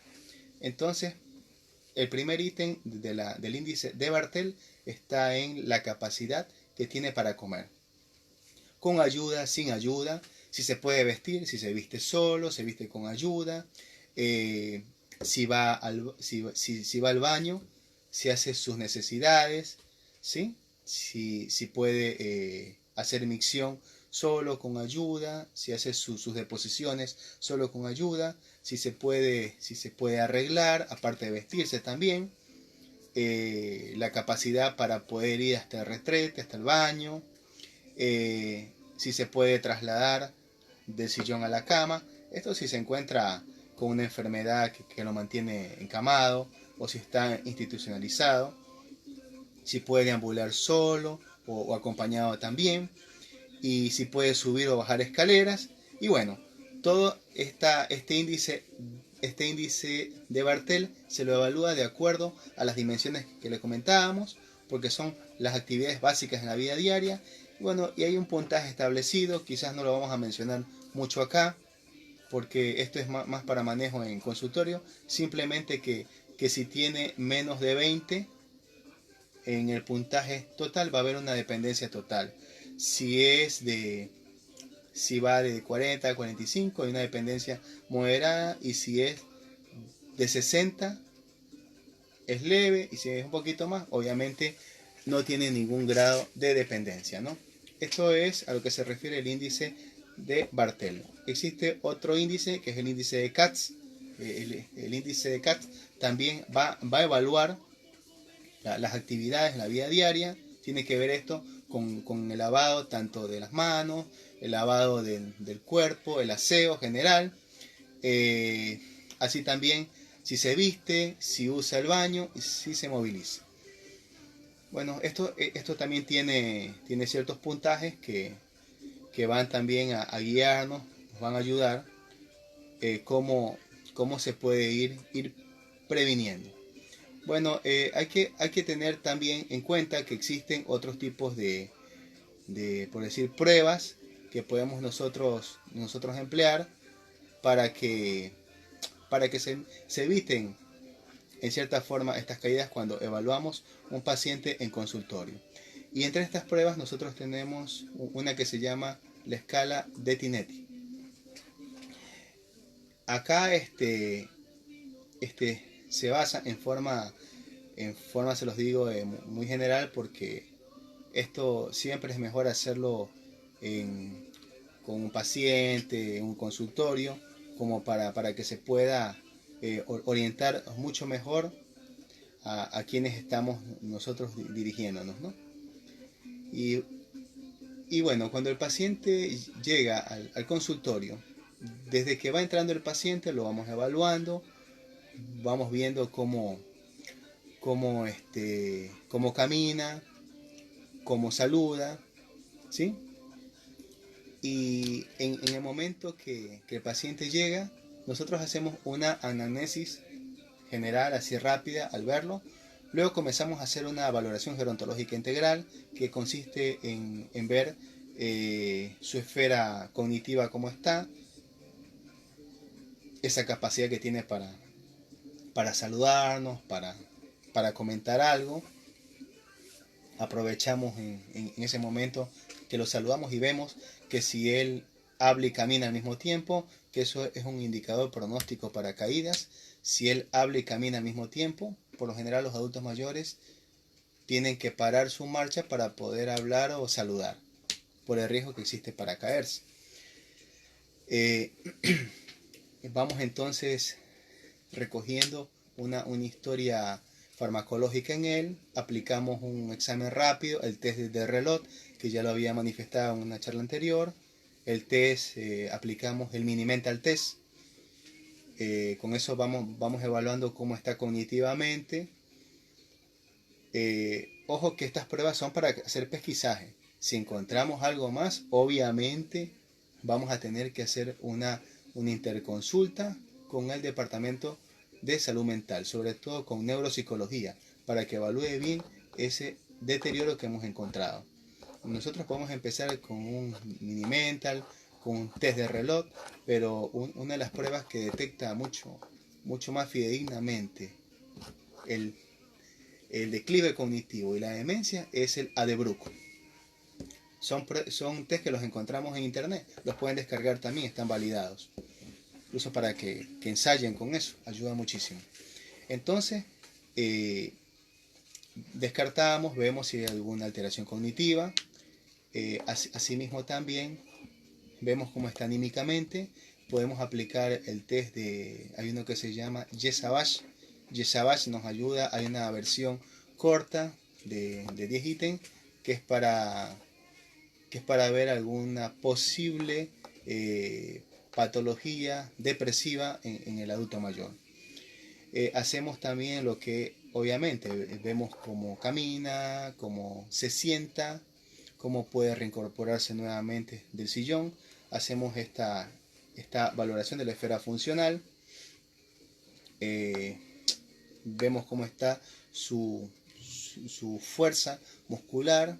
Entonces, el primer ítem del índice de Bartel está en la capacidad que tiene para comer. Con ayuda, sin ayuda, si se puede vestir, si se viste solo, se viste con ayuda, si va al baño, si hace sus necesidades, ¿sí? Si puede hacer micción solo con ayuda, si hace sus deposiciones solo con ayuda, si se puede arreglar, aparte de vestirse también, la capacidad para poder ir hasta el retrete, hasta el baño, si se puede trasladar del sillón a la cama. Esto si se encuentra con una enfermedad que lo mantiene encamado o si está institucionalizado, si puede deambular solo o acompañado también, y si puede subir o bajar escaleras. Y bueno, todo este índice de Bartel se lo evalúa de acuerdo a las dimensiones que le comentábamos, porque son las actividades básicas en la vida diaria. Y bueno, y hay un puntaje establecido, quizás no lo vamos a mencionar mucho acá, porque esto es más para manejo en consultorio. Simplemente que si tiene menos de 20 en el puntaje total, va a haber una dependencia total. Si va de 40 a 45, hay una dependencia moderada, y si es de 60 es leve, y si es un poquito más, obviamente no tiene ningún grado de dependencia, ¿no? Esto es a lo que se refiere el índice de Bartel. Existe otro índice que es el índice de Katz. El índice de Katz también va a evaluar las actividades en la vida diaria. Tiene que ver esto con el lavado tanto de las manos, el lavado del cuerpo, el aseo general. Así también si se viste, si usa el baño y si se moviliza. Bueno, esto también tiene ciertos puntajes que van también a guiarnos, nos van a ayudar cómo se puede ir previniendo. Bueno, hay que tener también en cuenta que existen otros tipos por decir, pruebas que podemos nosotros emplear para que, se eviten en cierta forma estas caídas cuando evaluamos un paciente en consultorio. Y entre estas pruebas nosotros tenemos una que se llama la escala de Tinetti. Acá se basa en forma, se los digo, muy general, porque esto siempre es mejor hacerlo con un paciente, en un consultorio, como para que se pueda orientar mucho mejor a quienes estamos nosotros dirigiéndonos, ¿no? Y bueno, cuando el paciente llega al consultorio, desde que va entrando el paciente lo vamos evaluando, vamos viendo cómo camina, cómo saluda, ¿sí? Y en el momento que el paciente llega, nosotros hacemos una anamnesis general, así rápida, al verlo. Luego comenzamos a hacer una valoración gerontológica integral, que consiste en ver su esfera cognitiva cómo está, esa capacidad que tiene para saludarnos, para comentar algo. Aprovechamos en ese momento que lo saludamos y vemos que si él habla y camina al mismo tiempo, que eso es un indicador pronóstico para caídas. Si él habla y camina al mismo tiempo, por lo general los adultos mayores tienen que parar su marcha para poder hablar o saludar, por el riesgo que existe para caerse. Vamos entonces recogiendo una historia farmacológica en él, aplicamos un examen rápido, el test de reloj, que ya lo había manifestado en una charla anterior, el test, aplicamos el mini mental test, con eso vamos evaluando cómo está cognitivamente. Ojo que estas pruebas son para hacer pesquisaje. Si encontramos algo más, obviamente vamos a tener que hacer una interconsulta con el departamento de salud mental, sobre todo con neuropsicología, para que evalúe bien ese deterioro que hemos encontrado. Nosotros podemos empezar con un mini mental, con un test de reloj, pero una de las pruebas que detecta mucho más fidedignamente el declive cognitivo y la demencia es el Adebruco. Son test que los encontramos en internet, los pueden descargar también, están validados. Incluso para que ensayen con eso, ayuda muchísimo. Entonces, descartamos, vemos si hay alguna alteración cognitiva. Asimismo también vemos cómo está anímicamente. Podemos aplicar el test hay uno que se llama Yesavage. Yesavage nos ayuda, hay una versión corta de 10 ítems que es para ver alguna posible patología depresiva en el adulto mayor. Hacemos también lo que obviamente vemos cómo camina, cómo se sienta, cómo puede reincorporarse nuevamente del sillón. Hacemos esta valoración de la esfera funcional. Vemos cómo está su fuerza muscular.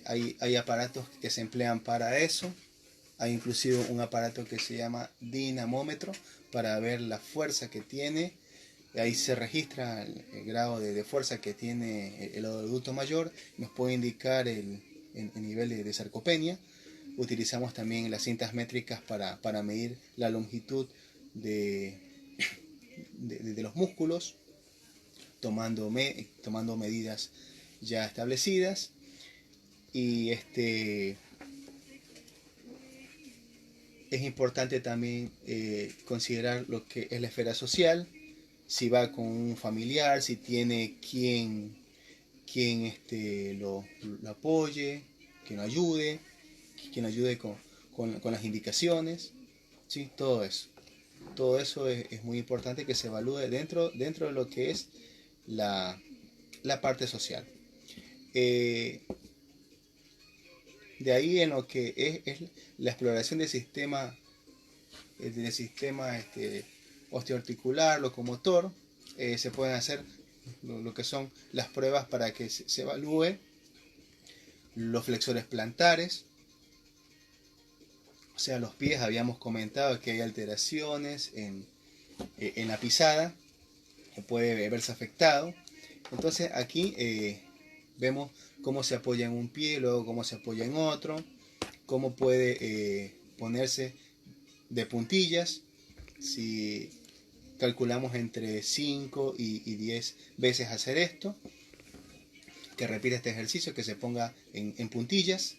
Hay aparatos que se emplean para eso. Hay inclusive un aparato que se llama dinamómetro para ver la fuerza que tiene. Ahí se registra el grado de fuerza que tiene el adulto mayor. Nos puede indicar el nivel de sarcopenia. Utilizamos también las cintas métricas para medir la longitud de los músculos, tomando medidas ya establecidas. Y es importante también considerar lo que es la esfera social, si va con un familiar, si tiene quien lo apoye, quien lo ayude, con las indicaciones, ¿sí? Todo eso es muy importante que se evalúe dentro de lo que es la parte social. De ahí en lo que es la exploración del sistema osteoarticular, locomotor. Se pueden hacer lo que son las pruebas para que se evalúe los flexores plantares. O sea, los pies, habíamos comentado que hay alteraciones en la pisada, que puede verse afectado. Entonces aquí vemos cómo se apoya en un pie, luego cómo se apoya en otro, cómo puede ponerse de puntillas. Si calculamos entre 5 y 10 veces hacer esto, que repita este ejercicio, que se ponga en puntillas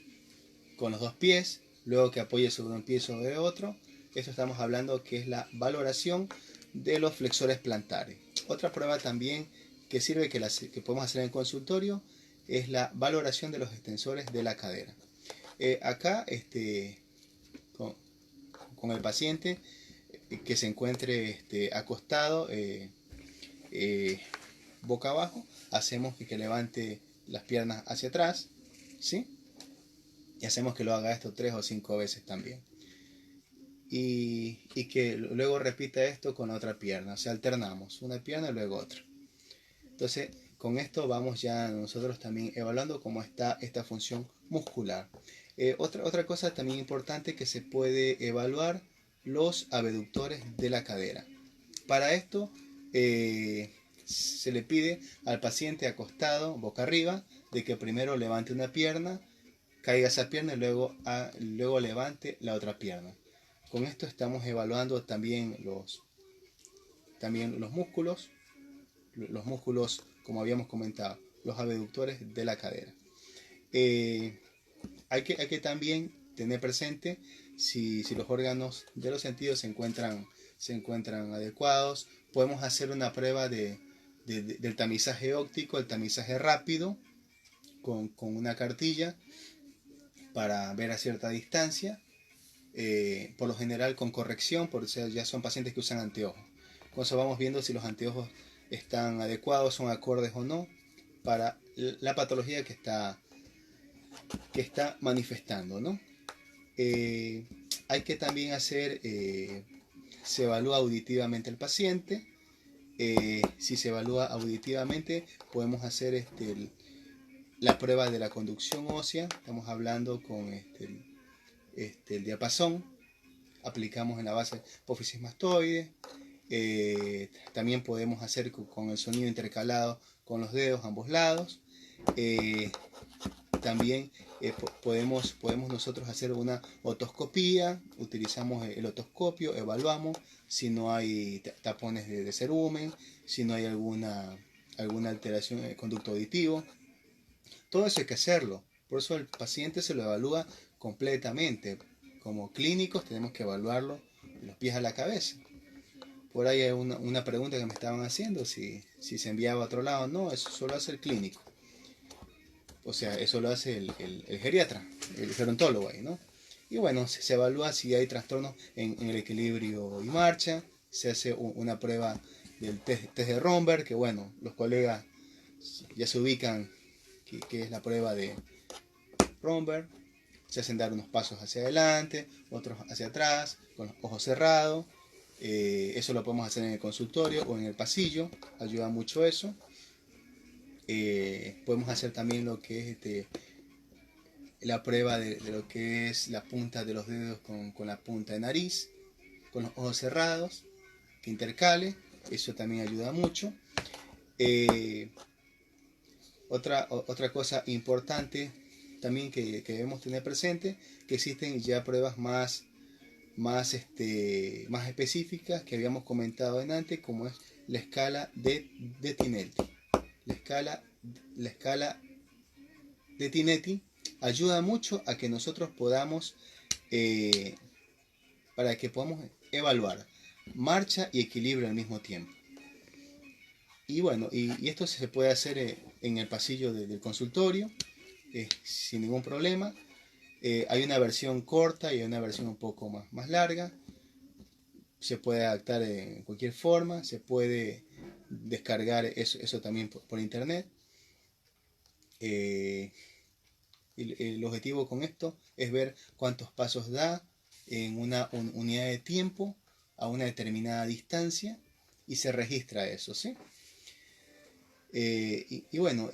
con los dos pies, luego que apoye sobre un pie sobre otro. Esto estamos hablando que es la valoración de los flexores plantares. Otra prueba también que sirve, que podemos hacer en el consultorio, es la valoración de los extensores de la cadera. Acá con el paciente que se encuentre acostado boca abajo, hacemos que levante las piernas hacia atrás, ¿sí? Y hacemos que lo haga esto 3 o 5 veces también. Y que luego repita esto con la otra pierna, o sea, alternamos una pierna y luego otra. Entonces, con esto vamos ya nosotros también evaluando cómo está esta función muscular. Otra cosa también importante, que se puede evaluar los abductores de la cadera. Para esto se le pide al paciente acostado boca arriba de que primero levante una pierna, caiga esa pierna y luego levante la otra pierna. Con esto estamos evaluando también los músculos, como habíamos comentado, los abductores de la cadera. Hay que también tener presente si los órganos de los sentidos se encuentran adecuados. Podemos hacer una prueba del tamizaje óptico, el tamizaje rápido, con una cartilla para ver a cierta distancia, por lo general con corrección, porque ya son pacientes que usan anteojos. Con eso vamos viendo si los anteojos están adecuados, son acordes o no para la patología que está manifestando, ¿no? Hay que también hacer, se evalúa auditivamente el paciente. Si se evalúa auditivamente, podemos hacer la prueba de la conducción ósea. Estamos hablando con el diapasón. Aplicamos en la base apófisis mastoide. También podemos hacer con el sonido intercalado con los dedos a ambos lados. También podemos nosotros hacer una otoscopía. Utilizamos el otoscopio, evaluamos si no hay tapones de cerumen, si no hay alguna alteración en el conducto auditivo. Todo eso hay que hacerlo. Por eso el paciente se lo evalúa completamente. Como clínicos tenemos que evaluarlo de los pies a la cabeza. Por ahí hay una pregunta que me estaban haciendo, si se enviaba a otro lado. No, eso solo hace el clínico. O sea, eso lo hace el geriatra, el gerontólogo ahí, ¿no? Y bueno, se evalúa si hay trastornos en el equilibrio y marcha. Se hace una prueba del test de Romberg, que bueno, los colegas ya se ubican que es la prueba de Romberg. Se hacen dar unos pasos hacia adelante, otros hacia atrás, con los ojos cerrados. Eso lo podemos hacer en el consultorio o en el pasillo, ayuda mucho eso. Podemos hacer también lo que es la prueba de lo que es la punta de los dedos con la punta de nariz, con los ojos cerrados, que intercale, eso también ayuda mucho. Otra cosa importante también que debemos tener presente, que existen ya pruebas más específicas que habíamos comentado antes, como es la escala de Tinetti. La escala de Tinetti ayuda mucho a que nosotros podamos evaluar marcha y equilibrio al mismo tiempo. Y bueno, y esto se puede hacer en el pasillo del consultorio sin ningún problema. Hay una versión corta y hay una versión un poco más larga. Se puede adaptar en cualquier forma, se puede descargar eso también por internet. El objetivo con esto es ver cuántos pasos da en una unidad de tiempo a una determinada distancia y se registra eso, ¿sí? Bueno,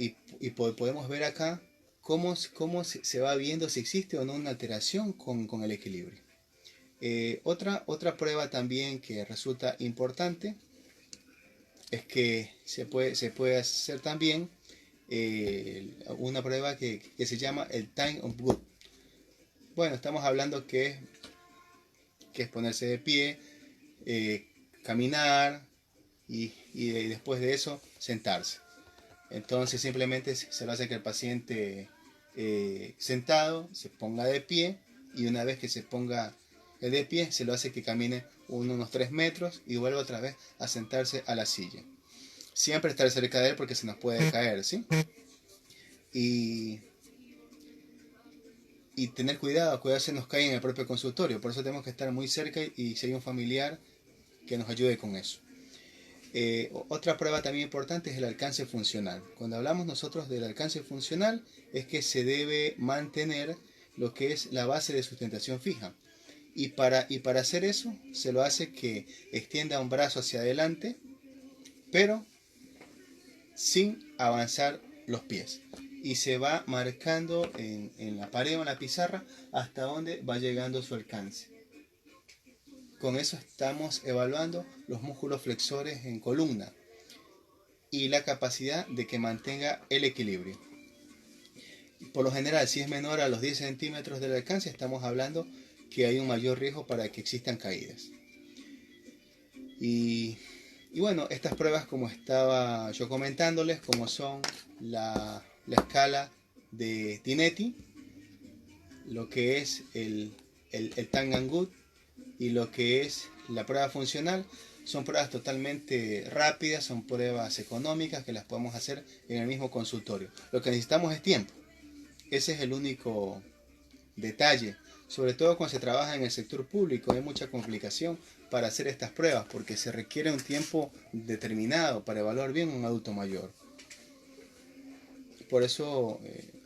podemos ver acá cómo se va viendo si existe o no una alteración con el equilibrio. Otra prueba también que resulta importante es que se puede hacer también una prueba que se llama el time of good. Bueno, estamos hablando que es ponerse de pie, caminar y después de eso sentarse. Entonces simplemente se lo hace que el paciente sentado se ponga de pie, y una vez que se ponga de pie se lo hace que camine unos 3 metros y vuelva otra vez a sentarse a la silla. Siempre estar cerca de él porque se nos puede caer, ¿sí? Y tener cuidado se nos cae en el propio consultorio. Por eso tenemos que estar muy cerca, y si hay un familiar que nos ayude con eso. Otra prueba también importante es el alcance funcional. Cuando hablamos nosotros del alcance funcional, es que se debe mantener lo que es la base de sustentación fija. Y para hacer eso, se lo hace que extienda un brazo hacia adelante, pero sin avanzar los pies. Y se va marcando en la pared o en la pizarra hasta donde va llegando su alcance. Con eso estamos evaluando los músculos flexores en columna y la capacidad de que mantenga el equilibrio. Por lo general, si es menor a los 10 centímetros del alcance, estamos hablando que hay un mayor riesgo para que existan caídas. Y bueno, estas pruebas, como estaba yo comentándoles, como son la escala de Tinetti, lo que es el Time and Good y lo que es la prueba funcional, son pruebas totalmente rápidas, son pruebas económicas que las podemos hacer en el mismo consultorio. Lo que necesitamos es tiempo. Ese es el único detalle. Sobre todo cuando se trabaja en el sector público, hay mucha complicación para hacer estas pruebas porque se requiere un tiempo determinado para evaluar bien a un adulto mayor. Por eso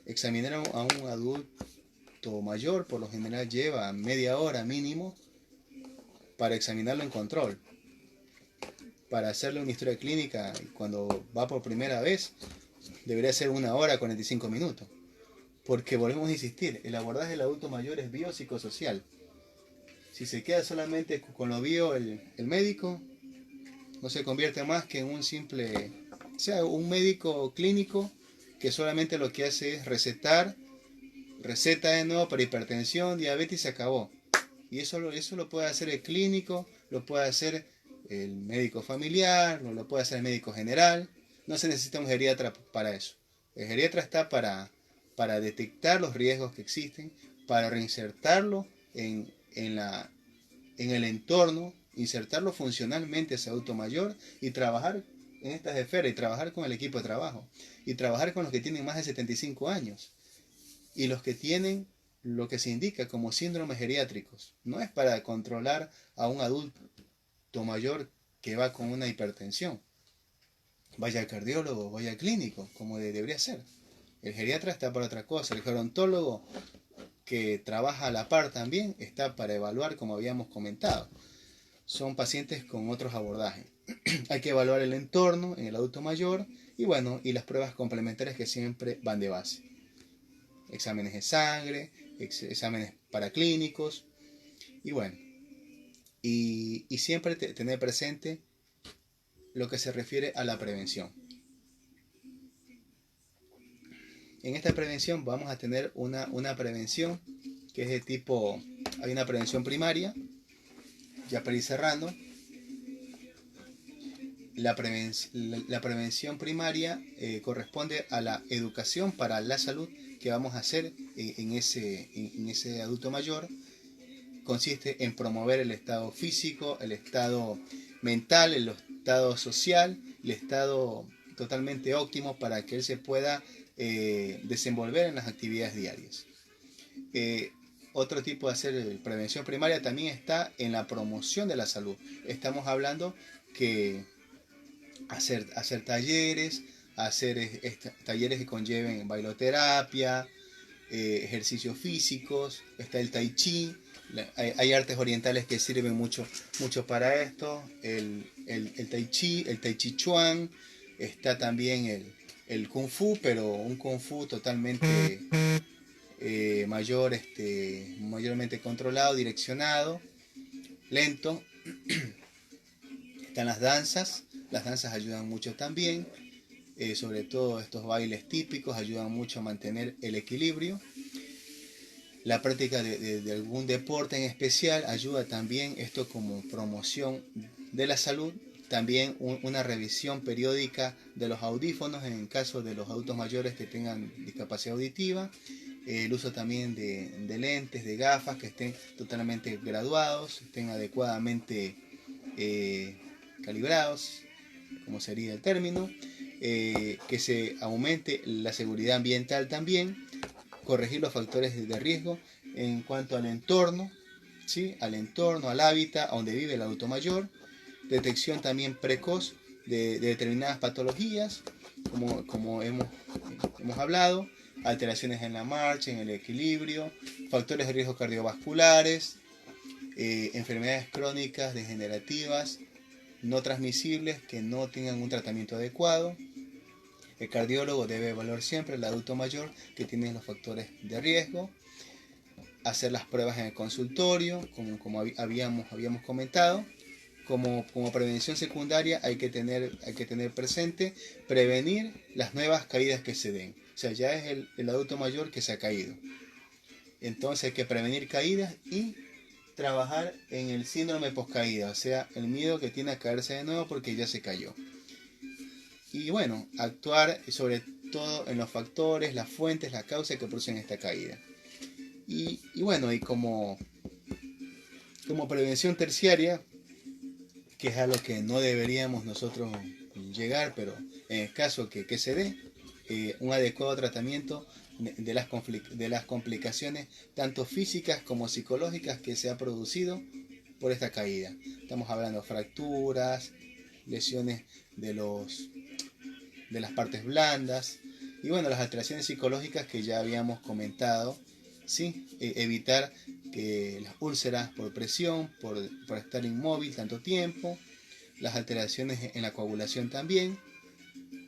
examinar a un adulto mayor por lo general lleva media hora mínimo para examinarlo en control. Para hacerle una historia clínica cuando va por primera vez debería ser 1 hora 45 minutos. Porque volvemos a insistir, el abordaje del adulto mayor es biopsicosocial. Si se queda solamente con lo bio el médico, no se convierte más que en un simple, o sea, un médico clínico que solamente lo que hace es receta de nuevo para hipertensión, diabetes y se acabó. Y eso lo puede hacer el clínico, lo puede hacer el médico familiar, lo puede hacer el médico general. No se necesita un geriatra para eso. El geriatra está para detectar los riesgos que existen, para reinsertarlo en el entorno, insertarlo funcionalmente a ese adulto mayor y trabajar en estas esferas, y trabajar con el equipo de trabajo, y trabajar con los que tienen más de 75 años y los que tienen lo que se indica como síndromes geriátricos. No es para controlar a un adulto mayor que va con una hipertensión. Vaya al cardiólogo, vaya al clínico, como debería ser. El geriatra está para otra cosa. El gerontólogo, que trabaja a la par también, está para evaluar, como habíamos comentado. Son pacientes con otros abordajes. Hay que evaluar el entorno en el adulto mayor y bueno, y las pruebas complementarias que siempre van de base. Exámenes de sangre, exámenes paraclínicos y bueno, y siempre tener presente lo que se refiere a la prevención. En esta prevención vamos a tener una prevención que es de tipo, hay una prevención primaria, ya para ir cerrando. La prevención primaria corresponde a la educación para la salud que vamos a hacer en ese adulto mayor. Consiste en promover el estado físico, el estado mental, el estado social, el estado totalmente óptimo para que él se pueda desenvolver en las actividades diarias. Otro tipo de hacer prevención primaria también está en la promoción de la salud. Estamos hablando que hacer talleres, talleres que conlleven bailoterapia, ejercicios físicos, está el tai chi, Hay artes orientales que sirven mucho, mucho para esto. El tai chi, el tai chi chuan. Está también el kung fu, pero un kung fu totalmente mayormente controlado, direccionado, lento. Están las danzas. Las danzas ayudan mucho también. Sobre todo estos bailes típicos ayudan mucho a mantener el equilibrio. La práctica de algún deporte en especial ayuda también, esto como promoción de la salud. También una revisión periódica de los audífonos en caso de los adultos mayores que tengan discapacidad auditiva. El uso también de lentes, de gafas que estén totalmente graduados, estén adecuadamente calibrados, como sería el término. Que se aumente la seguridad ambiental también, corregir los factores de riesgo en cuanto al entorno, ¿sí? Al entorno, al hábitat donde vive el adulto mayor, detección también precoz de determinadas patologías, como hemos hablado, alteraciones en la marcha, en el equilibrio, factores de riesgo cardiovasculares, enfermedades crónicas degenerativas no transmisibles que no tengan un tratamiento adecuado. El cardiólogo debe evaluar siempre al adulto mayor que tiene los factores de riesgo, hacer las pruebas en el consultorio, como habíamos comentado. Como prevención secundaria hay que tener presente prevenir las nuevas caídas que se den. O sea, ya es el adulto mayor que se ha caído. Entonces hay que prevenir caídas y trabajar en el síndrome poscaída, o sea, el miedo que tiene a caerse de nuevo porque ya se cayó. Y bueno, actuar sobre todo en los factores, las fuentes, las causas que producen esta caída. Y bueno, y como prevención terciaria, que es a lo que no deberíamos nosotros llegar, pero en el caso que se dé, un adecuado tratamiento de las complicaciones tanto físicas como psicológicas que se ha producido por esta caída. Estamos hablando de fracturas, lesiones de las partes blandas y bueno, las alteraciones psicológicas que ya habíamos comentado, ¿sí? Evitar que las úlceras por presión, por estar inmóvil tanto tiempo, las alteraciones en la coagulación también,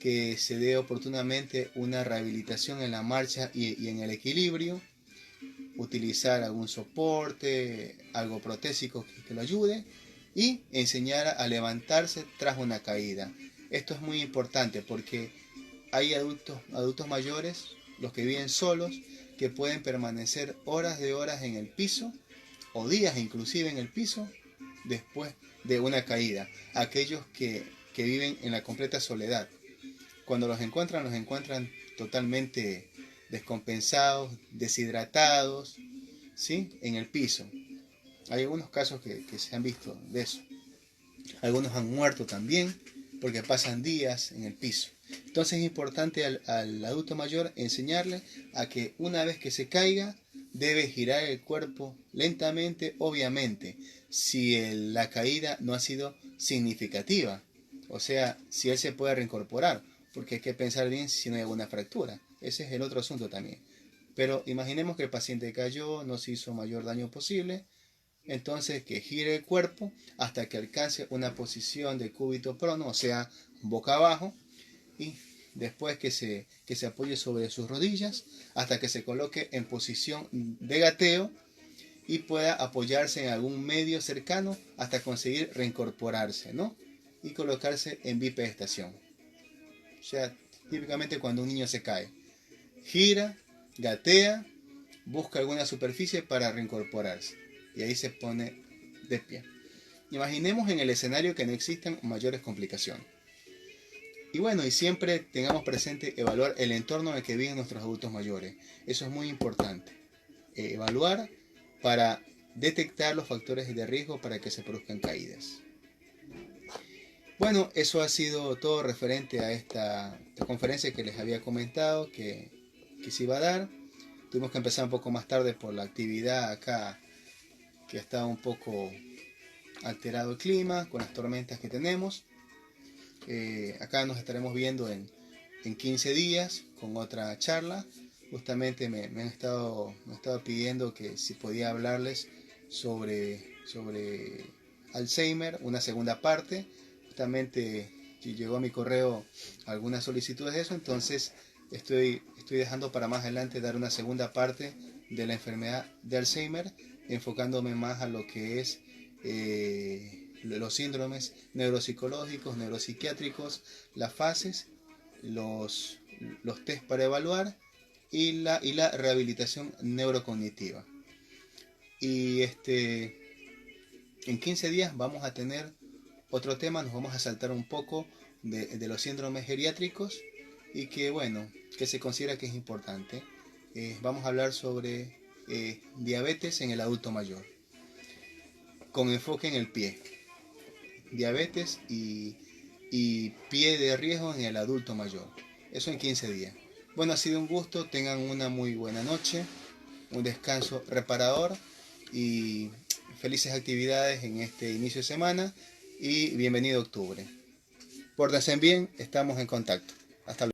que se dé oportunamente una rehabilitación en la marcha y en el equilibrio, utilizar algún soporte, algo protésico que lo ayude y enseñar a levantarse tras una caída. Esto es muy importante porque hay adultos mayores, los que viven solos, que pueden permanecer horas de horas en el piso o días inclusive en el piso después de una caída. Aquellos que viven en la completa soledad. Cuando los encuentran totalmente descompensados, deshidratados, ¿sí? En el piso. Hay algunos casos que se han visto de eso. Algunos han muerto también porque pasan días en el piso. Entonces es importante al adulto mayor enseñarle a que una vez que se caiga debe girar el cuerpo lentamente, obviamente, si la caída no ha sido significativa. O sea, si él se puede reincorporar, porque hay que pensar bien si no hay alguna fractura. Ese es el otro asunto también. Pero imaginemos que el paciente cayó, no se hizo mayor daño posible, entonces que gire el cuerpo hasta que alcance una posición de cúbito prono, o sea, boca abajo, y después que se apoye sobre sus rodillas hasta que se coloque en posición de gateo y pueda apoyarse en algún medio cercano hasta conseguir reincorporarse, ¿no? Y colocarse en bipedestación. O sea, típicamente cuando un niño se cae, gira, gatea, busca alguna superficie para reincorporarse y ahí se pone de pie. Imaginemos en el escenario que no existan mayores complicaciones. Y bueno, y siempre tengamos presente evaluar el entorno en el que viven nuestros adultos mayores. Eso es muy importante. Evaluar para detectar los factores de riesgo para que se produzcan caídas. Bueno, eso ha sido todo referente a esta conferencia que les había comentado que se iba a dar. Tuvimos que empezar un poco más tarde por la actividad acá, que está un poco alterado el clima con las tormentas que tenemos. Acá nos estaremos viendo en 15 días con otra charla. Justamente me han estado pidiendo que si podía hablarles sobre Alzheimer, una segunda parte. Justamente llegó a mi correo algunas solicitudes de eso, entonces estoy dejando para más adelante dar una segunda parte de la enfermedad de Alzheimer, enfocándome más a lo que es los síndromes neuropsicológicos, neuropsiquiátricos, las fases, los test para evaluar y la rehabilitación neurocognitiva. Y en 15 días vamos a tener otro tema, nos vamos a saltar un poco de los síndromes geriátricos y que bueno, que se considera que es importante. Vamos a hablar sobre diabetes en el adulto mayor, con enfoque en el pie. Diabetes y pie de riesgo en el adulto mayor. Eso en 15 días. Bueno, ha sido un gusto, tengan una muy buena noche, un descanso reparador y felices actividades en este inicio de semana y bienvenido octubre. Pórtense bien, estamos en contacto. Hasta luego.